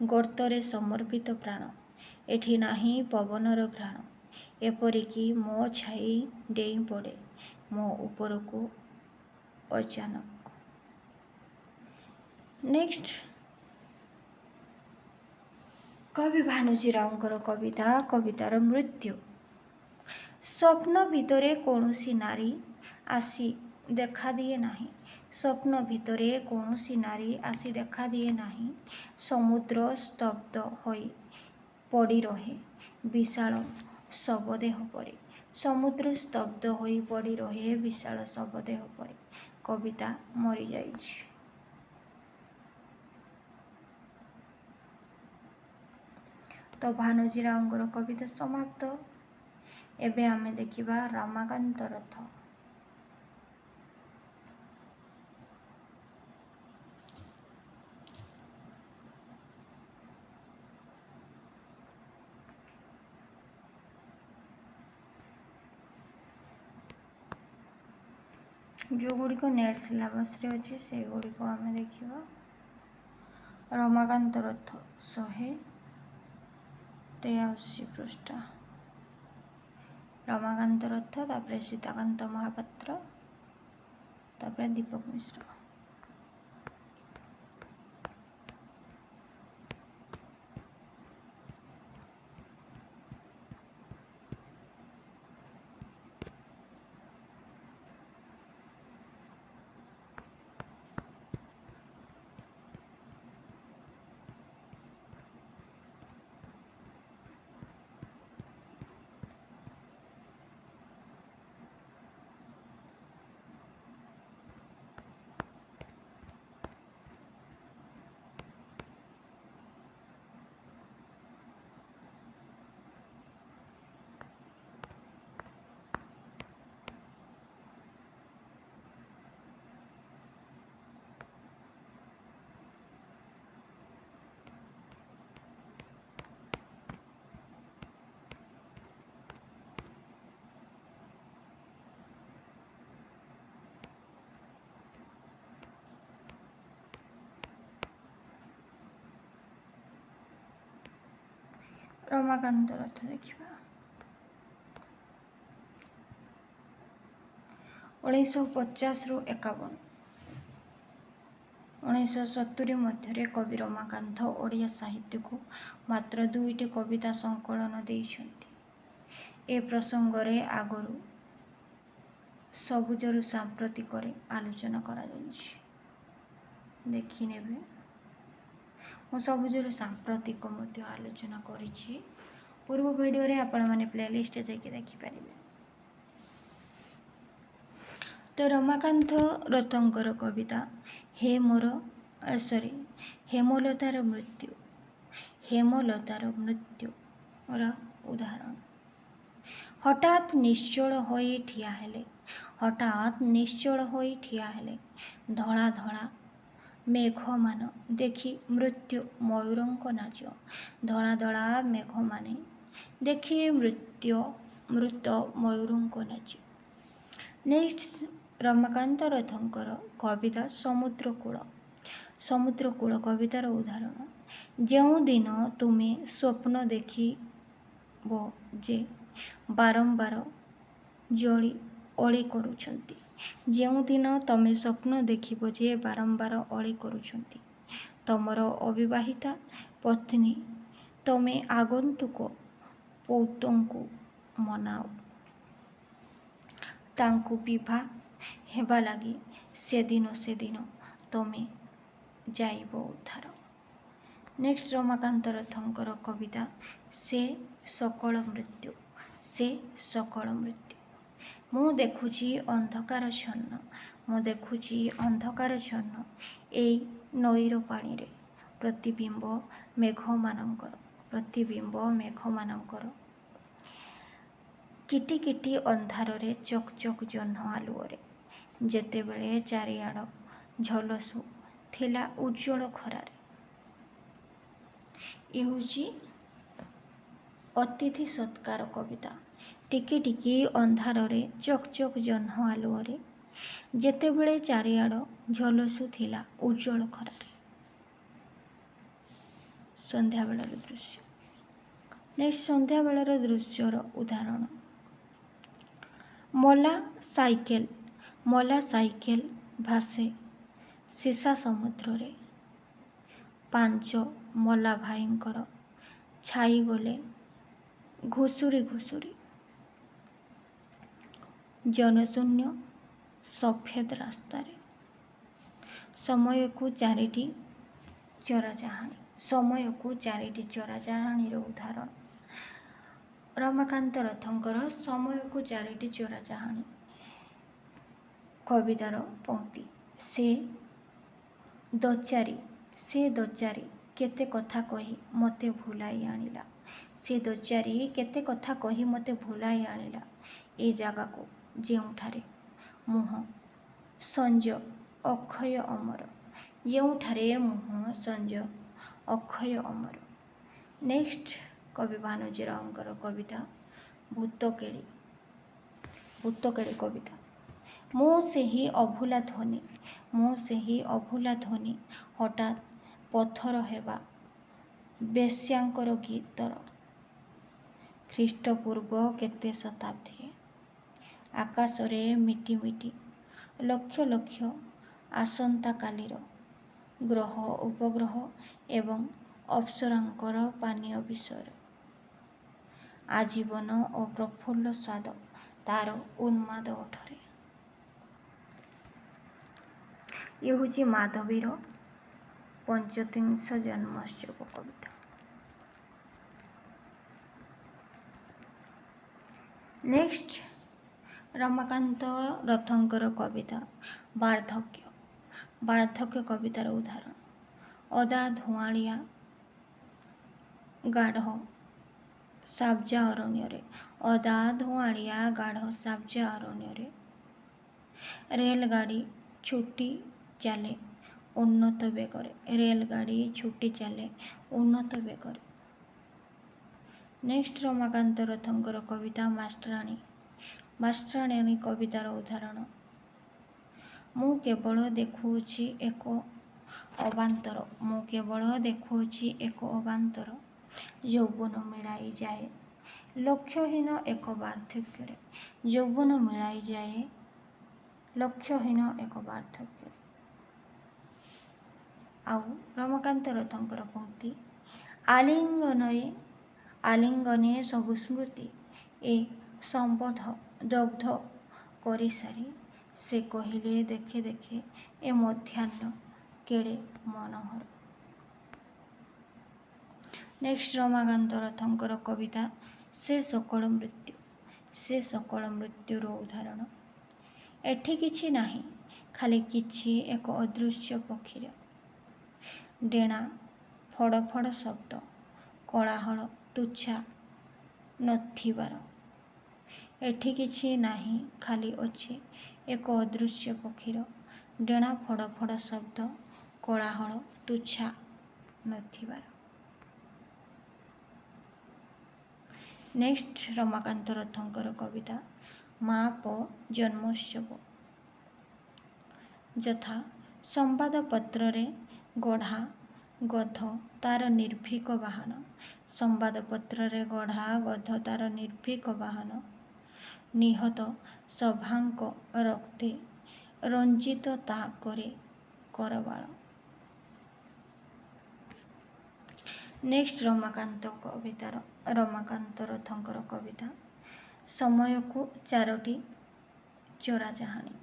Speaker 1: ଗର୍ତ୍ତରେ ସମର୍ପିତ ପ୍ରାଣ, ଏଠି ନାହିଁ ପବନର ଘ୍ରାଣ। ଏପରିକି ମୋ ଛାଇ ଡେଇଁ ପଡ଼େ ମୋ ଉପରକୁ ଅଚାନକ। ନେକ୍ସଟ, କବି ଭାନୁଜୀରାଓଙ୍କର କବିତାର ମୃତ୍ୟୁ। ସ୍ୱପ୍ନ ଭିତରେ କୌଣସି ନାରୀ ଆସି ଦେଖାଦିଏ ନାହିଁ। ସ୍ୱପ୍ନ ଭିତରେ କୌଣସି ନାରୀ ଆସି ଦେଖାଦିଏ ନାହିଁ। ସମୁଦ୍ର ସ୍ତବ୍ଧ ହୋଇ ପଡ଼ି ରହେ ବିଶାଳ ଶବଦେହ ପରି। ସମୁଦ୍ର ସ୍ତବ୍ଧ ହୋଇ ପଡ଼ି ରହେ ବିଶାଳ ଶବଦେହ ପରି। କବିତା ମରିଯାଇଛି। ତ ଭାନୁଜୀରାଓଙ୍କର କବିତା ସମାପ୍ତ। ଏବେ ଆମେ ଦେଖିବା ରମାକାନ୍ତ ରଥ। ଯେଉଁଗୁଡ଼ିକ ନେଟ୍ ସିଲାବସ୍ରେ ଅଛି ସେଗୁଡ଼ିକ ଆମେ ଦେଖିବା। ରମାକାନ୍ତ ରଥ 183 ପୃଷ୍ଠା। ରମାକାନ୍ତ ରଥ, ତାପରେ ସୀତାକାନ୍ତ ମହାପାତ୍ର, ତାପରେ ଦୀପକ ମିଶ୍ର। ରମାକାନ୍ତ ରଥ ଦେଖିବା। 1950ରୁ 51, 1970 ମଧ୍ୟରେ କବି ରମାକାନ୍ତ ଓଡ଼ିଆ ସାହିତ୍ୟକୁ ମାତ୍ର 2ଟି କବିତା ସଂକଳନ ଦେଇଛନ୍ତି। ଏ ପ୍ରସଙ୍ଗରେ ଆଗରୁ ସବୁଜରୁ ସାମ୍ପ୍ରତିକରେ ଆଲୋଚନା କରାଯାଇଛି। ଦେଖିନେବେ, ମୁଁ ସବୁଜରୁ ସାମ୍ପ୍ରତିକ ମଧ୍ୟ ଆଲୋଚନା କରିଛି ପୂର୍ବ ଭିଡ଼ିଓରେ, ଆପଣମାନେ ପ୍ଲେଲିଷ୍ଟରେ ଯାଇକି ଦେଖିପାରିବେ। ତ ରମାକାନ୍ତ ରଥଙ୍କର କବିତା ହେମଲତାର ମୃତ୍ୟୁ। ହେମଲତାର ମୃତ୍ୟୁର ଉଦାହରଣ। ହଠାତ୍ ନିଶ୍ଚଳ ହୋଇ ଠିଆ ହେଲେ ଧଳା ଧଳା ମେଘମାନ ଦେଖି ମୃତ୍ୟୁ ମୟୂରଙ୍କ ନାଚ। ଧଳା ଧଳା ମେଘମାନେ ଦେଖି ମୃତ ମୟୂରଙ୍କ ନାଚ। ନେକ୍ସଟ, ରମାକାନ୍ତ ରଥଙ୍କର କବିତା ସମୁଦ୍ରକୂଳ କବିତାର ଉଦାହରଣ। ଯେଉଁଦିନ ତୁମେ ସ୍ୱପ୍ନ ଦେଖିବ ଯେ ବାରମ୍ବାର ଅଳି କରୁଛନ୍ତି। ଯେଉଁଦିନ ତମେ ସ୍ୱପ୍ନ ଦେଖିବ ଯେ ବାରମ୍ବାର ଅଳି କରୁଛନ୍ତି ତମର ଅବିବାହିତା ପତ୍ନୀ, ତମେ ଆଗନ୍ତୁକ ପୌତ୍ରଙ୍କୁ ମନାଅ ତାଙ୍କୁ ବିଭା ହେବା ଲାଗି। ସେଦିନ ତମେ ଯାଇବ ଉଦ୍ଧାର। ନେକ୍ସଟ, ରମାକାନ୍ତ ରଥଙ୍କର କବିତା ସେ ସକଳ ମୃତ୍ୟୁ। ମୁଁ ଦେଖୁଛି ଅନ୍ଧକାରଚ୍ଛନ୍ନ, ମୁଁ ଦେଖୁଛି ଅନ୍ଧକାରଚ୍ଛନ୍ନ ଏଇ ନଈର ପାଣିରେ ପ୍ରତିବିମ୍ବ ମେଘମାନଙ୍କର କିଟି କିଟି ଅନ୍ଧାରରେ ଚକ୍ ଚକ୍ ଜହ୍ନ ଆଲୁଅରେ, ଯେତେବେଳେ ଚାରିଆଡ଼ ଝଲସୁ ଥିଲା ଉଜ୍ଜଳ ଖରାରେ। ଏ ହେଉଛି ଅତିଥି ସତ୍କାର କବିତା। ଟିକି ଟିକି ଅନ୍ଧାରରେ ଚକ୍ ଚକ୍ ଜହ୍ନ ଆଲୁଅରେ, ଯେତେବେଳେ ଚାରିଆଡ଼ ଝଲସୁ ଥିଲା ଉଜ୍ଜଳ ଖରାରେ। ସନ୍ଧ୍ୟାବେଳର ଦୃଶ୍ୟ। ନେକ୍ସଟ ସନ୍ଧ୍ୟାବେଳର ଦୃଶ୍ୟର ଉଦାହରଣ। ମଲା ସାଇକେଲ ଭାସେ ସିସା ସମୁଦ୍ରରେ, ପାଞ୍ଚ ମଲା ଭାଇଙ୍କର ଛାଇଗଲେ ଘୁଷୁରି ଘୁଷୁରି, ଜନଶୂନ୍ୟ ସଫେଦ ରାସ୍ତାରେ। ସମୟକୁ ଚାରିଟି ଚୋରା ଚାହାଣୀର ଉଦାହରଣ। ରମାକାନ୍ତ ରଥଙ୍କର ସମୟକୁ ଚାରିଟି ଚୋରା ଚାହାଣୀ କବିତାର ପଂକ୍ତି। ସେ ଦଚାରୀ କେତେ କଥା କହି ମୋତେ ଭୁଲାଇ ଆଣିଲା, ସେ ଦଚାରୀ କେତେ କଥା କହି ମୋତେ ଭୁଲାଇ ଆଣିଲା ଏ ଜାଗାକୁ, ଯେଉଁଠାରେ ମୁହଁ ସଞ୍ଜ ଅକ୍ଷୟ ଅମର, ଯେଉଁଠାରେ ମୁହଁ ସଞ୍ଜ ଅକ୍ଷୟ ଅମର। ନେକ୍ସଟ କବି ଭାନୁଜୀରାଓଙ୍କର କବିତା ଭୂତକେଳି କବିତା। ମୁଁ ସେହି ଅଭୁଲା ଧ୍ୱନି ହଠାତ୍ ପଥର ହେବା ବେଶ୍ୟାଙ୍କର ଗୀତର, ଖ୍ରୀଷ୍ଟପୂର୍ବ କେତେ ଶତାବ୍ଦୀରେ। ଆକାଶରେ ମିଟି ମିଟି ଲକ୍ଷ ଲକ୍ଷ ଆସନ୍ତାକାଲିର ଗ୍ରହ ଉପଗ୍ରହ ଏବଂ ଅପ୍ସରାଙ୍କର ପାନୀୟ ବିଷୟରେ। ଆଜୀବନ ଓ ପ୍ରଫୁଲ୍ଲ ସ୍ୱାଦ ତାର ଉନ୍ମାଦ ଓଠରେ। ଇଏ ହେଉଛି ମାଧବୀର ପଞ୍ଚତ୍ରିଂଶ ଜନ୍ମୋତ୍ସବ କବିତା। ନେକ୍ସଟ ରମାକାନ୍ତ ରଥଙ୍କର କବିତା ବାର୍ଦ୍ଧକ୍ୟ କବିତାର ଉଦାହରଣ। ଅଦା ଧୂଆଁଳିଆ ଗାଢ଼ ସାବ୍ଜା ଅରଣ୍ୟରେ, ରେଲଗାଡ଼ି ଛୁଟି ଚାଲେ ଉନ୍ନତ ବେଗରେ। ନେକ୍ସଟ ରମାକାନ୍ତ ରଥଙ୍କର କବିତା ମାଷ୍ଟରାଣୀ କବିତାର ଉଦାହରଣ। ମୁଁ କେବଳ ଦେଖୁଅଛି ଏକ ଅବାନ୍ତର, ଯୌବନ ମିଳାଇ ଯାଏ ଲକ୍ଷ୍ୟହୀନ ଏକ ବାର୍ଦ୍ଧକ୍ୟରେ। ଆଉ ରମାକାନ୍ତ ରଥଙ୍କର ପଂକ୍ତି। ଆଲିଙ୍ଗନେ ସବୁ ସ୍ମୃତି ଏ ସମ୍ବନ୍ଧ ଦଗ୍ଧ କରିସାରି, ସେ କହିଲେ ଦେଖେ ଦେଖେ ଏ ମଧ୍ୟାହ୍ନ କେଡ଼େ ମନୋହର। ନେକ୍ସଟ ରମାକାନ୍ତ ରଥଙ୍କର କବିତା ସେ ସକଳ ମୃତ୍ୟୁର ଉଦାହରଣ। ଏଠି କିଛି ନାହିଁ, ଖାଲି କିଛି ଏକ ଅଦୃଶ୍ୟ ପକ୍ଷୀର ଡେଣା ଫଡ଼ ଫଡ଼ ଶବ୍ଦ, କୋଳାହଳ ତୁଚ୍ଛା ନଥିବାର। ଏଠି କିଛି ନାହିଁ, ଖାଲି ଅଛି ଏକ ଅଦୃଶ୍ୟ ପକ୍ଷୀର ଡେଣା ଫଡ଼ ଫଡ଼ ଶବ୍ଦ, କୋଳାହଳ ତୁଚ୍ଛା ନଥିବାର। ନେକ୍ସଟ ରମାକାନ୍ତ ରଥଙ୍କର କବିତା ମା ପ ଜନ୍ମୋତ୍ସବ। ଯଥା ସମ୍ବାଦପତ୍ରରେ ଗଢ଼ା ଗଧ ତାର ନିର୍ଭୀକ ବାହନ, ନିହତ ସଭାଙ୍କ ରକ୍ତେ ରଞ୍ଜିତ ତା କରେ କରବାଳ। ନେକ୍ସଟ ରମାକାନ୍ତ ରଥଙ୍କର କବିତା ସମୟକୁ ଚାରୋଟି ଚୋରା ଚାହାଣୀ।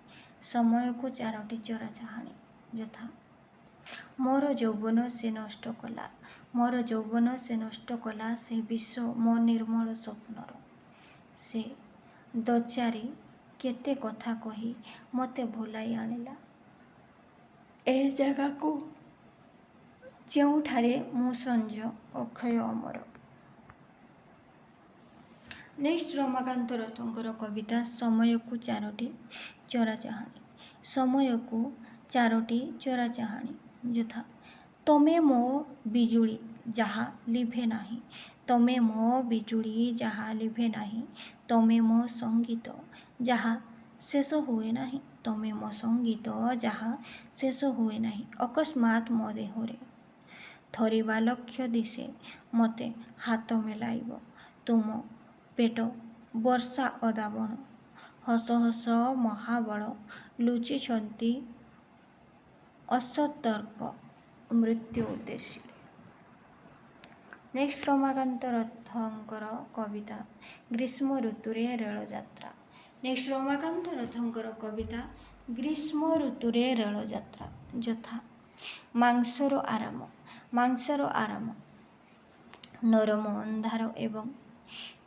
Speaker 1: ଯଥା ମୋର ଯୌବନ ସେ ନଷ୍ଟ କଲା ସେ ବିଷ ମୋ ନିର୍ମଳ ସ୍ୱପ୍ନର। ସେ ଦଚାରୀ କେତେ କଥା କହି ମୋତେ ଭୁଲାଇ ଆଣିଲା ଏ ଜାଗାକୁ ଯେଉଁଠାରେ ମୁଁ ସଞ୍ଜ ଅକ୍ଷୟ ଅମର। ନେକ୍ସଟ ରମାକାନ୍ତ ରଥଙ୍କର କବିତା ସମୟକୁ ଚାରୋଟି ଚୋରା ଚାହାଣୀ। ସମୟକୁ ଚାରୋଟି ଚୋରା ଚାହାଣୀ ଯଥା ତମେ ମୋ ବିଜୁଳି ଯାହା ଲିଭେ ନାହିଁ, ତମେ ମୋ ବିଜୁଳି ଯାହା ଲିଭେ ନାହିଁ, ତମେ ମୋ ସଙ୍ଗୀତ ଯାହା ଶେଷ ହୁଏ ନାହିଁ, ତମେ ମୋ ସଙ୍ଗୀତ ଯାହା ଶେଷ ହୁଏ ନାହିଁ। ଅକସ୍ମାତ୍ ମୋ ଦେହରେ ଥରିବା ଲକ୍ଷ୍ୟ ଦିଶେ ମୋତେ ହାତ ମେଲାଇବ ତୁମ ପେଟ ବର୍ଷା ଅଦାବଣ, ହସ ହସ ମହାବଳ ଲୁଚିଛନ୍ତି ଅସତର୍କ ମୃତ୍ୟୁ ଉଦ୍ଦେଶ୍ୟରେ। ନେକ୍ସଟ ରମାକାନ୍ତ ରଥଙ୍କର କବିତା ଗ୍ରୀଷ୍ମ ଋତୁରେ ରେଳଯାତ୍ରା। ନେକ୍ସଟ ରମାକାନ୍ତ ରଥଙ୍କର କବିତା ଗ୍ରୀଷ୍ମ ଋତୁରେ ରେଳଯାତ୍ରା ଯଥା ମାଂସର ଆରାମ, ମାଂସର ଆରାମ, ନରମ ଅନ୍ଧାର ଏବଂ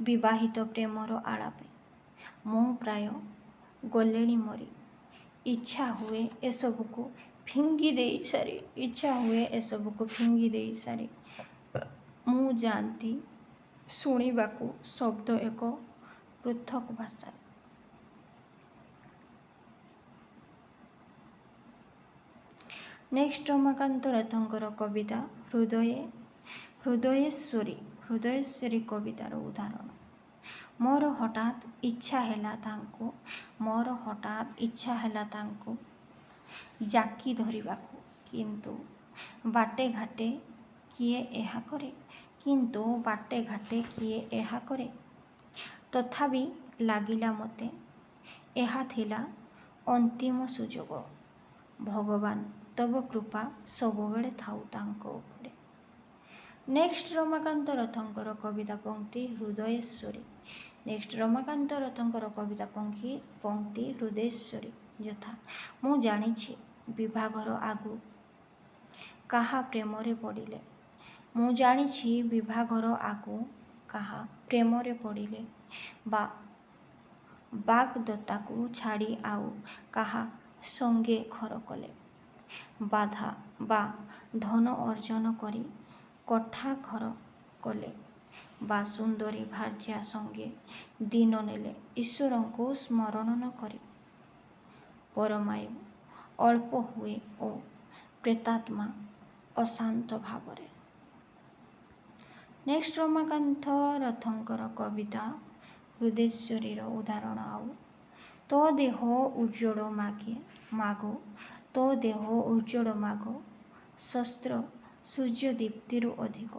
Speaker 1: ବିବାହିତ ପ୍ରେମର ଆଳାପେ ମୁଁ ପ୍ରାୟ ଗଲେଣି ମରି। ଇଚ୍ଛା ହୁଏ ଏସବୁକୁ ଫିଙ୍ଗି ଦେଇ ସାରି, ଇଚ୍ଛା ହୁଏ ଏସବୁକୁ ଫିଙ୍ଗି ଦେଇ ସାରି ମୁଁ ଯାଆନ୍ତି ଶୁଣିବାକୁ ଶବ୍ଦ ଏକ ପୃଥକ ଭାଷାରେ। ନେକ୍ସଟ ରମାକାନ୍ତ ରଥଙ୍କର କବିତା ହୃଦୟେଶ୍ୱରୀ। ହୃଦୟେଶ୍ୱରୀ କବିତାର ଉଦାହରଣ ମୋର ହଠାତ୍ ଇଚ୍ଛା ହେଲା ତାଙ୍କୁ, ମୋର ହଠାତ୍ ଇଚ୍ଛା ହେଲା ତାଙ୍କୁ ଜାକି ଧରିବାକୁ, କିନ୍ତୁ ବାଟେ ଘାଟେ କିଏ ଏହା କରେ, କିନ୍ତୁ ବାଟେ ଘାଟେ କିଏ ଏହା କରେ। ତଥାପି ଲାଗିଲା ମୋତେ ଏହା ଥିଲା ଅନ୍ତିମ ସୁଯୋଗ। ଭଗବାନ ତବ କୃପା ସବୁବେଳେ ଥାଉ ତାଙ୍କ ଉପରେ। ନେକ୍ସଟ ରମାକାନ୍ତ ରଥଙ୍କର କବିତା ପଂକ୍ତି ହୃଦୟେଶ୍ୱରୀ। ନେକ୍ସଟ ରମାକାନ୍ତ ରଥଙ୍କର କବିତା ପଂକ୍ତି ହୃଦୟେଶ୍ୱରୀ ଯଥା ମୁଁ ଜାଣିଛି ବିଭାଘର ଆଗୁ କାହା ପ୍ରେମରେ ପଡ଼ିଲେ, ମୁଁ ଜାଣିଛି ବିଭାଘର ଆଗୁ କାହା ପ୍ରେମରେ ପଡ଼ିଲେ ବା ବାଗଦତ୍ତାକୁ ଛାଡ଼ି ଆଉ କାହା ସଙ୍ଗେ ଘର କଲେ, ବାଧା ବା ଧନ ଅର୍ଜନ କରି କୋଠା ଘର କଲେ ବା ସୁନ୍ଦରୀ ଭାର୍ଯ୍ୟା ସଙ୍ଗେ ଦିନ ନେଲେ, ଈଶ୍ୱରଙ୍କୁ ସ୍ମରଣ ନ କରି ପରମାୟୁ ଅଳ୍ପ ହୁଏ ଓ ପ୍ରେତାତ୍ମା ଅଶାନ୍ତ ଭାବରେ। ନେକ୍ସଟ ରମାକାନ୍ତ ରଥଙ୍କର କବିତା ହୃଦୟେଶ୍ୱରୀର ଉଦାହରଣ ଆଉ ତୋ ଦେହ ଉଜ୍ଜଳ ମାଗ, ତୋ ଦେହ ଉଜ୍ଜଳ ମାଗ ଶସ୍ତ୍ର ସୂର୍ଯ୍ୟ ଦୀପ୍ତିରୁ ଅଧିକ,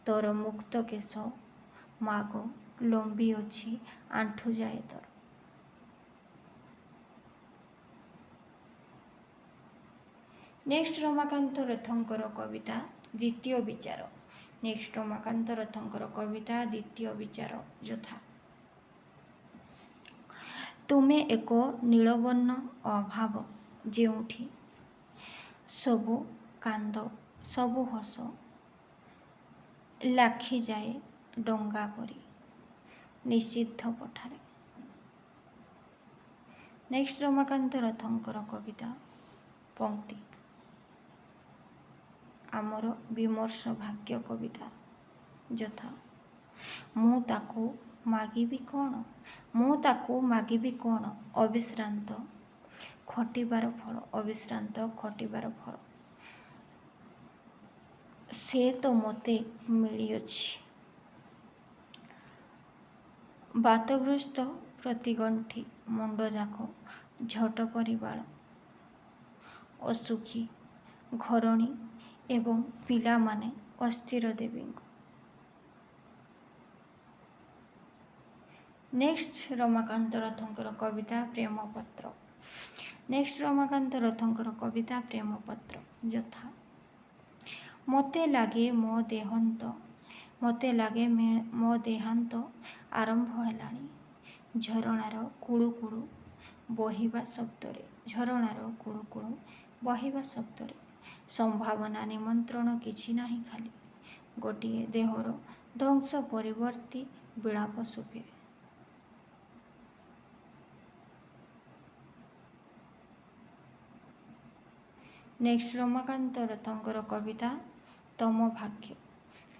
Speaker 1: ତୋର ମୁକ୍ତ କେଶ ମାଗ ଲମ୍ବି ଅଛି ଆଣ୍ଠୁ ଯାଏ ତୋର। ନେକ୍ସଟ ରମାକାନ୍ତ ରଥଙ୍କର କବିତା ଦ୍ୱିତୀୟ ବିଚାର। ନେକ୍ସଟ ରମାକାନ୍ତ ରଥଙ୍କର କବିତା ଦ୍ୱିତୀୟ ବିଚାର ଯଥା ତୁମେ ଏକ ନୀଳବର୍ଣ୍ଣ ଅଭାବ ଯେଉଁଠି ସବୁ କାନ୍ଦ ସବୁ ହସ ଲାଖିଯାଏ ଡଙ୍ଗା ପରି ନିଷିଦ୍ଧ ପଠାରେ। ନେକ୍ସଟ ରମାକାନ୍ତ ରଥଙ୍କର କବିତା ପଂକ୍ତି ଆମର ବିମର୍ଷ ଭାଗ୍ୟ କବିତା ଯଥା ମୁଁ ତାକୁ ମାଗିବି କ'ଣ, ମୁଁ ତାକୁ ମାଗିବି କ'ଣ ଅବିଶ୍ରାନ୍ତ ଖଟିବାର ଫଳ, ଅବିଶ୍ରାନ୍ତ ଖଟିବାର ଫଳ ସେ ତ ମୋତେ ମିଳିଅଛି। ବାତଗ୍ରସ୍ତ ପ୍ରତିଗଣ୍ଠି ମୁଣ୍ଡଯାକ ଝଟ ପରି ବାଳ, ଅସୁଖୀ ଘରଣୀ ଏବଂ ପିଲାମାନେ ଅସ୍ଥିର ଦେବୀଙ୍କୁ। ନେକ୍ସଟ ରମାକାନ୍ତ ରଥଙ୍କର କବିତା ପ୍ରେମପତ୍ର। ନେକ୍ସଟ ରମାକାନ୍ତ ରଥଙ୍କର କବିତା ପ୍ରେମପତ୍ର ଯଥା ମୋତେ ଲାଗେ ମୋ ଦେହାନ୍ତ, ମୋତେ ଲାଗେ ମୋ ଦେହାନ୍ତ ଆରମ୍ଭ ହେଲାଣି ଝରଣାର କୁଳୁ କୁଳୁ ବହିବା ଶବ୍ଦରେ, ଝରଣାର କୁଳୁ କୁଳୁ ବହିବା ଶବ୍ଦରେ ସମ୍ଭାବନା ନିମନ୍ତ୍ରଣ କିଛି ନାହିଁ ଖାଲି ଗୋଟିଏ ଦେହର ଧ୍ୱଂସ ପରିବର୍ତ୍ତୀ ବିଳାପ ଶୁଭେ। ନେକ୍ସଟ ରମାକାନ୍ତ ରଥଙ୍କର କବିତା ତମ ଭାଗ୍ୟ।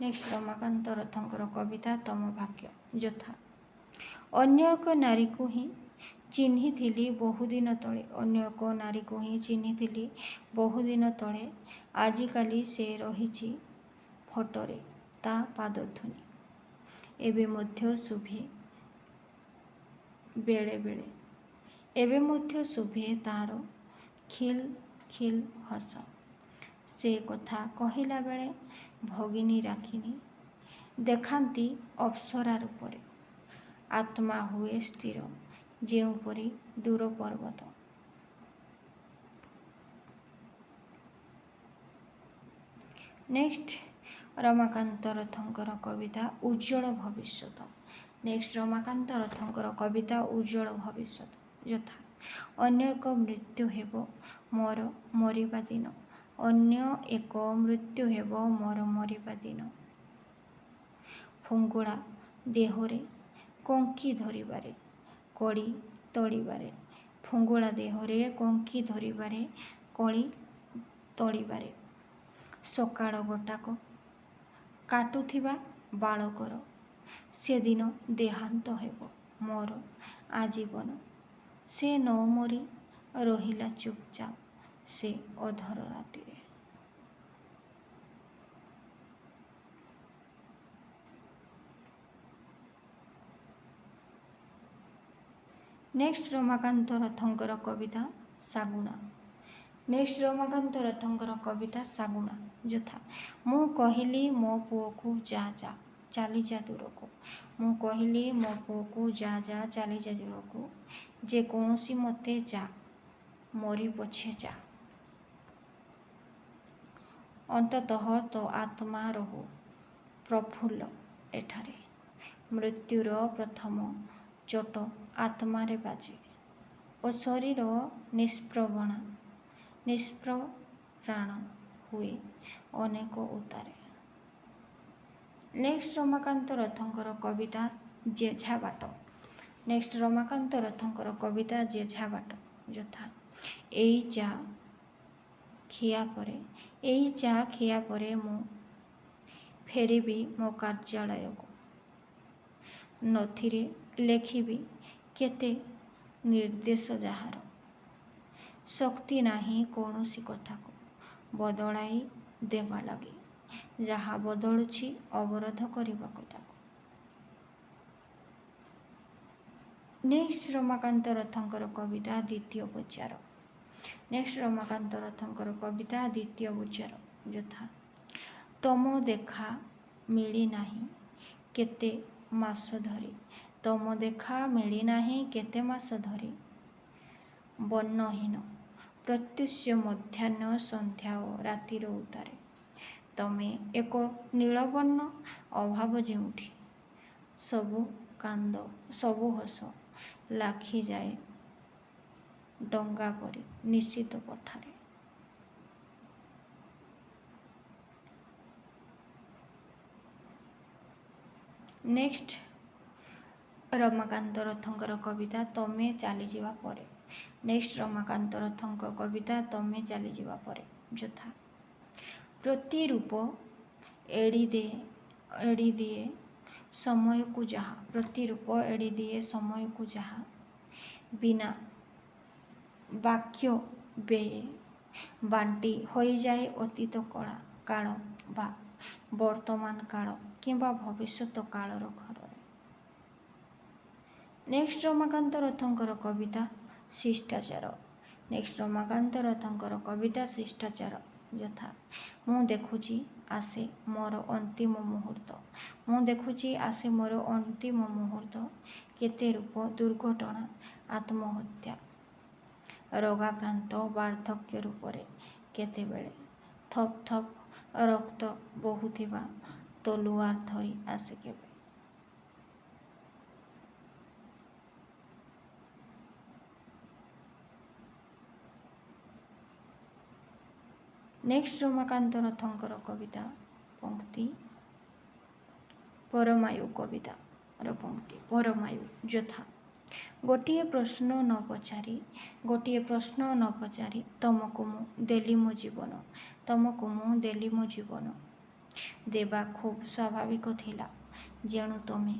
Speaker 1: ନେକ୍ସଟ ରମାକାନ୍ତ ରଥଙ୍କର କବିତା ତମ ଭାଗ୍ୟ। ଯଥା ଅନ୍ୟ ଏକ ନାରୀକୁ ହିଁ ଚିହ୍ନିଥିଲି ବହୁଦିନ ତଳେ, ଅନ୍ୟ ଏକ ନାରୀକୁ ହିଁ ଚିହ୍ନିଥିଲି ବହୁଦିନ ତଳେ, ଆଜିକାଲି ସେ ରହିଛି ଫଟୋରେ ତା ପାଦଧୂଳି। ଏବେ ମଧ୍ୟ ଶୁଭେ ବେଳେ ବେଳେ, ଏବେ ମଧ୍ୟ ଶୁଭେ ତାର ଖିଲ୍ ଖିଲ୍ ହସ। ସେ କଥା କହିଲା ବେଳେ ଭଗିନୀ ରାଗିନୀ ଦେଖାନ୍ତି ଅପ୍ସରା ରୂପରେ। ଆତ୍ମା ହୁଏ ସ୍ଥିର ଯେଉଁପରି ଦୂର ପର୍ବତ। ନେକ୍ସଟ ରମାକାନ୍ତ ରଥଙ୍କର କବିତା ଉଜ୍ଜଳ ଭବିଷ୍ୟତ। ନେକ୍ସଟ ରମାକାନ୍ତ ରଥଙ୍କର କବିତା ଉଜ୍ଜଳ ଭବିଷ୍ୟତ। ଯଥା ଅନ୍ୟ ଏକ ମୃତ୍ୟୁ ହେବ ମୋର ମରିବା ଦିନ, ଅନ୍ୟ ଏକ ମୃତ୍ୟୁ ହେବ ମୋର ମରିବା ଦିନ। ଫୁଙ୍ଗୁଳା ଦେହରେ କଙ୍କି ଧରିବାରେ କଳି ତଳିବାରେ, ଫୁଙ୍ଗୁଳା ଦେହରେ କଙ୍କି ଧରିବାରେ କଳି ତଳିବାରେ। ସକାଳ ଗୋଟାକ କାଟୁଥିବା ବାଳକର ସେଦିନ ଦେହାନ୍ତ ହେବ ମୋର ଆଜୀବନ। ସେ ନ ମରି ରହିଲା ଚୁପଚାପ ସେ ଅଧର ରାତିରେ। ନେକ୍ସଟ ରମାକାନ୍ତ ରଥଙ୍କର କବିତା ଶାଗୁଣା। ନେକ୍ସଟ ରମାକାନ୍ତ ରଥଙ୍କର କବିତା ଶାଗୁଣା। ଯଥା ମୁଁ କହିଲି ମୋ ପୁଅକୁ ଯା ଯା ଚାଲିଯା ଦୂରକୁ, ମୁଁ କହିଲି ମୋ ପୁଅକୁ ଯା ଯା ଚାଲିଯା ଦୂରକୁ, ଯେକୌଣସି ମତେ ଯା ମରି ପଛେ ଯା। ଅନ୍ତତଃ ତୋ ଆତ୍ମା ରହୁ ପ୍ରଫୁଲ୍ଲ ଏଠାରେ, ମୃତ୍ୟୁର ପ୍ରଥମ ଚୋଟ ଆତ୍ମାରେ ବାଜେ ଓ ଶରୀର ନିଷ୍ପ୍ରାଣ ହୁଏ ଅନେକ ଉତ୍ତାରେ। ନେକ୍ସଟ ରମାକାନ୍ତ ରଥଙ୍କର କବିତା ଯେଝା ବାଟ। ନେକ୍ସଟ ରମାକାନ୍ତ ରଥଙ୍କର କବିତା ଯେଝା ବାଟ। ଯଥା ଏଇ ଚା ଖିଆ ପରେ ମୁଁ ଫେରିବି ମୋ କାର୍ଯ୍ୟାଳୟକୁ, ନଥିରେ ଲେଖିବି କେତେ ନିର୍ଦ୍ଦେଶ ଯାହାର ଶକ୍ତି ନାହିଁ କୌଣସି କଥାକୁ ବଦଳାଇ ଦେବା ଲାଗି, ଯାହା ବଦଳୁଛି ଅବରୋଧ କରିବାକୁ ତାକୁ। ନେକ୍ସଟ ରମାକାନ୍ତ ରଥଙ୍କର କବିତା ଦ୍ୱିତୀୟ ବିଚାର। ନେକ୍ସଟ ରମାକାନ୍ତ ରଥଙ୍କର କବିତା ଦ୍ୱିତୀୟ ବିଚାର। ଯଥା ତମ ଦେଖା ମିଳିନାହିଁ କେତେ ମାସ ଧରି, ତମ ଦେଖା ମିଳିନାହିଁ କେତେ ମାସ ଧରି, ବର୍ଣ୍ଣହୀନ ପ୍ରତ୍ୟୁଷ ମଧ୍ୟାହ୍ନ ସନ୍ଧ୍ୟା ଓ ରାତିର ଉତ୍ତାରେ। ତମେ ଏକ ନୀଳବର୍ଣ୍ଣ ଅଭାବ ଯେଉଁଠି ସବୁ କାନ୍ଦ ସବୁ ହସ ଲାଖିଯାଏ ଡଙ୍ଗା ପରି ନିଶୀଥ ପଠାରେ। ନେକ୍ସଟ ରମାକାନ୍ତ ରଥଙ୍କର କବିତା ତମେ ଚାଲିଯିବା ପରେ। ନେକ୍ସଟ ରମାକାନ୍ତ ରଥଙ୍କ କବିତା ତମେ ଚାଲିଯିବା ପରେ। ଯଥା ପ୍ରତିରୂପ ଏଡ଼ିଦିଏ ସମୟକୁ ଯାହା, ପ୍ରତିରୂପ ଏଡ଼ିଦିଏ ସମୟକୁ ଯାହା, ବିନା ବାକ୍ୟ ବ୍ୟଏ ବାଣ୍ଟି ହୋଇଯାଏ ଅତୀତ କାଳ ବା ବର୍ତ୍ତମାନ କାଳ କିମ୍ବା ଭବିଷ୍ୟତ କାଳର ଘରରେ। ନେକ୍ସଟ ରମାକାନ୍ତ ରଥଙ୍କର କବିତା ଶିଷ୍ଟାଚାର। ନେକ୍ସଟ ରମାକାନ୍ତ ରଥଙ୍କର କବିତା ଶିଷ୍ଟାଚାର। ଯଥା ମୁଁ ଦେଖୁଛି ଆସେ ମୋର ଅନ୍ତିମ ମୁହୂର୍ତ୍ତ, ମୁଁ ଦେଖୁଛି ଆସେ ମୋର ଅନ୍ତିମ ମୁହୂର୍ତ୍ତ, କେତେ ରୂପ ଦୁର୍ଘଟଣା ଆତ୍ମହତ୍ୟା ରୋଗାକ୍ରାନ୍ତ ବାର୍ଦ୍ଧକ୍ୟ ରୂପରେ, କେତେବେଳେ ଥପ ଥପ ରକ୍ତ ବହୁଥିବା ତଲୁଆର ଧରି ଆସେ କେବେ। ନେକ୍ସଟ ରମାକାନ୍ତ ରଥଙ୍କର କବିତା ପଂକ୍ତି ପରମାୟୁ। କବିତାର ପଂକ୍ତି ପରମାୟୁ। ଯଥା ଗୋଟିଏ ପ୍ରଶ୍ନ ନ ପଚାରି ତମକୁ ମୁଁ ଦେଲି ମୋ ଜୀବନ। ଦେବା ଖୁବ୍ ସ୍ୱାଭାବିକ ଥିଲା। ଯେଣୁ ତମେ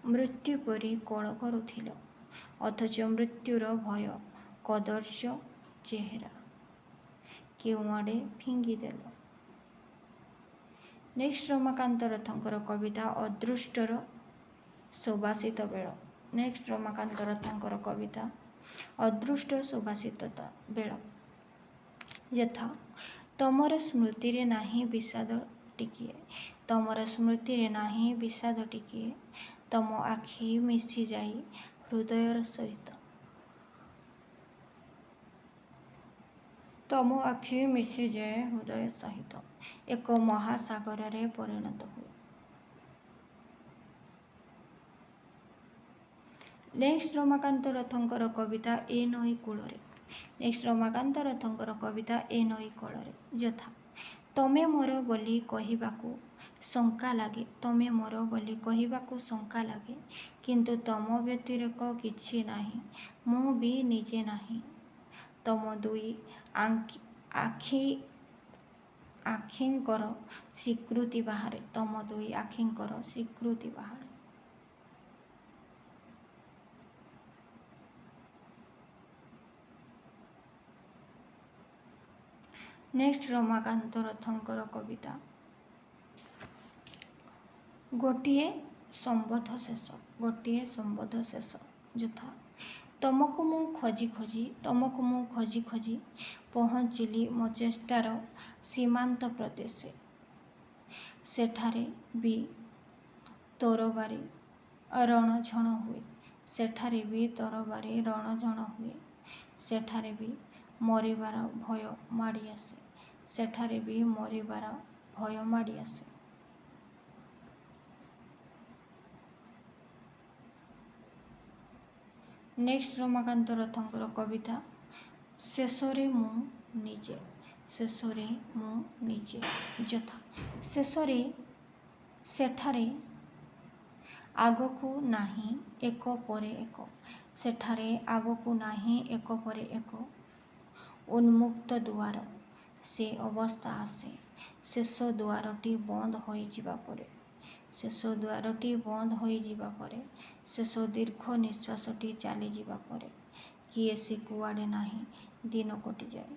Speaker 1: ମୃତ୍ୟୁ ପରି କଳ କରୁଥିଲ, ଅଥଚ ମୃତ୍ୟୁର ଭୟ କଦର୍ଯ୍ୟ ଚେହେରା କେଉଁଆଡ଼େ ଫିଙ୍ଗିଦେଲ। ନେକ୍ସଟ ରମାକାନ୍ତ ରଥଙ୍କର କବିତା ଅଦୃଷ୍ଟର ସୁବାସିତ ବେଳ। ଯଥା ତମର ସ୍ମୃତିରେ ନାହିଁ ବିଷାଦ ଟିକିଏ, ତମ ଆଖି ମିଶିଯାଇ ହୃଦୟ ସହିତ ଏକ ମହାସାଗରରେ ପରିଣତ ହୁଏ। ନେକ୍ସଟ ରମାକାନ୍ତ ରଥଙ୍କର କବିତା ଏ ନଈ କୂଳରେ। ଯଥା ତମେ ମୋର ବୋଲି କହିବାକୁ ଶଙ୍କା ଲାଗେ, କିନ୍ତୁ ତମ ବ୍ୟତିରେକ କିଛି ନାହିଁ, ମୁଁ ବି ନିଜେ ନାହିଁ। ତମ ଦୁଇ ଆଖିଙ୍କର ସ୍ୱୀକୃତି ବାହାରେ। ନେକ୍ସଟ ରମାକାନ୍ତ ରଥଙ୍କର କବିତା ଗୋଟିଏ ସମ୍ବନ୍ଧ ଶେଷ। ଯଥା ତମକୁ ମୁଁ ଖୋଜି ଖୋଜି ପହଞ୍ଚିଲି ମୋ ଚେଷ୍ଟାର ସୀମାନ୍ତ ପ୍ରଦେଶେ। ସେଠାରେ ବି ତରବାରୀ ରଣଝଣ ହୁଏ। ସେଠାରେ ବି ମରିବାର ଭୟ ମାଡ଼ି ଆସେ। ନେକ୍ସଟ ରମାକାନ୍ତ ରଥଙ୍କର କବିତା ଶେଷରେ ମୁଁ ନିଜେ। ଯଥା ସେଠାରେ ଆଗକୁ ନାହିଁ ଏକ ପରେ ଏକ ଉନ୍ମୁକ୍ତ ଦୁଆର। ସେ ଅବସ୍ଥା ଆସେ ଶେଷ ଦୁଆରଟି ବନ୍ଦ ହୋଇଯିବା ପରେ, ଶେଷ ଦୀର୍ଘ ନିଶ୍ୱାସଟି ଚାଲିଯିବା ପରେ, କିଏ ସେ କୁଆଡ଼େ ନାହିଁ, ଦିନ କଟିଯାଏ।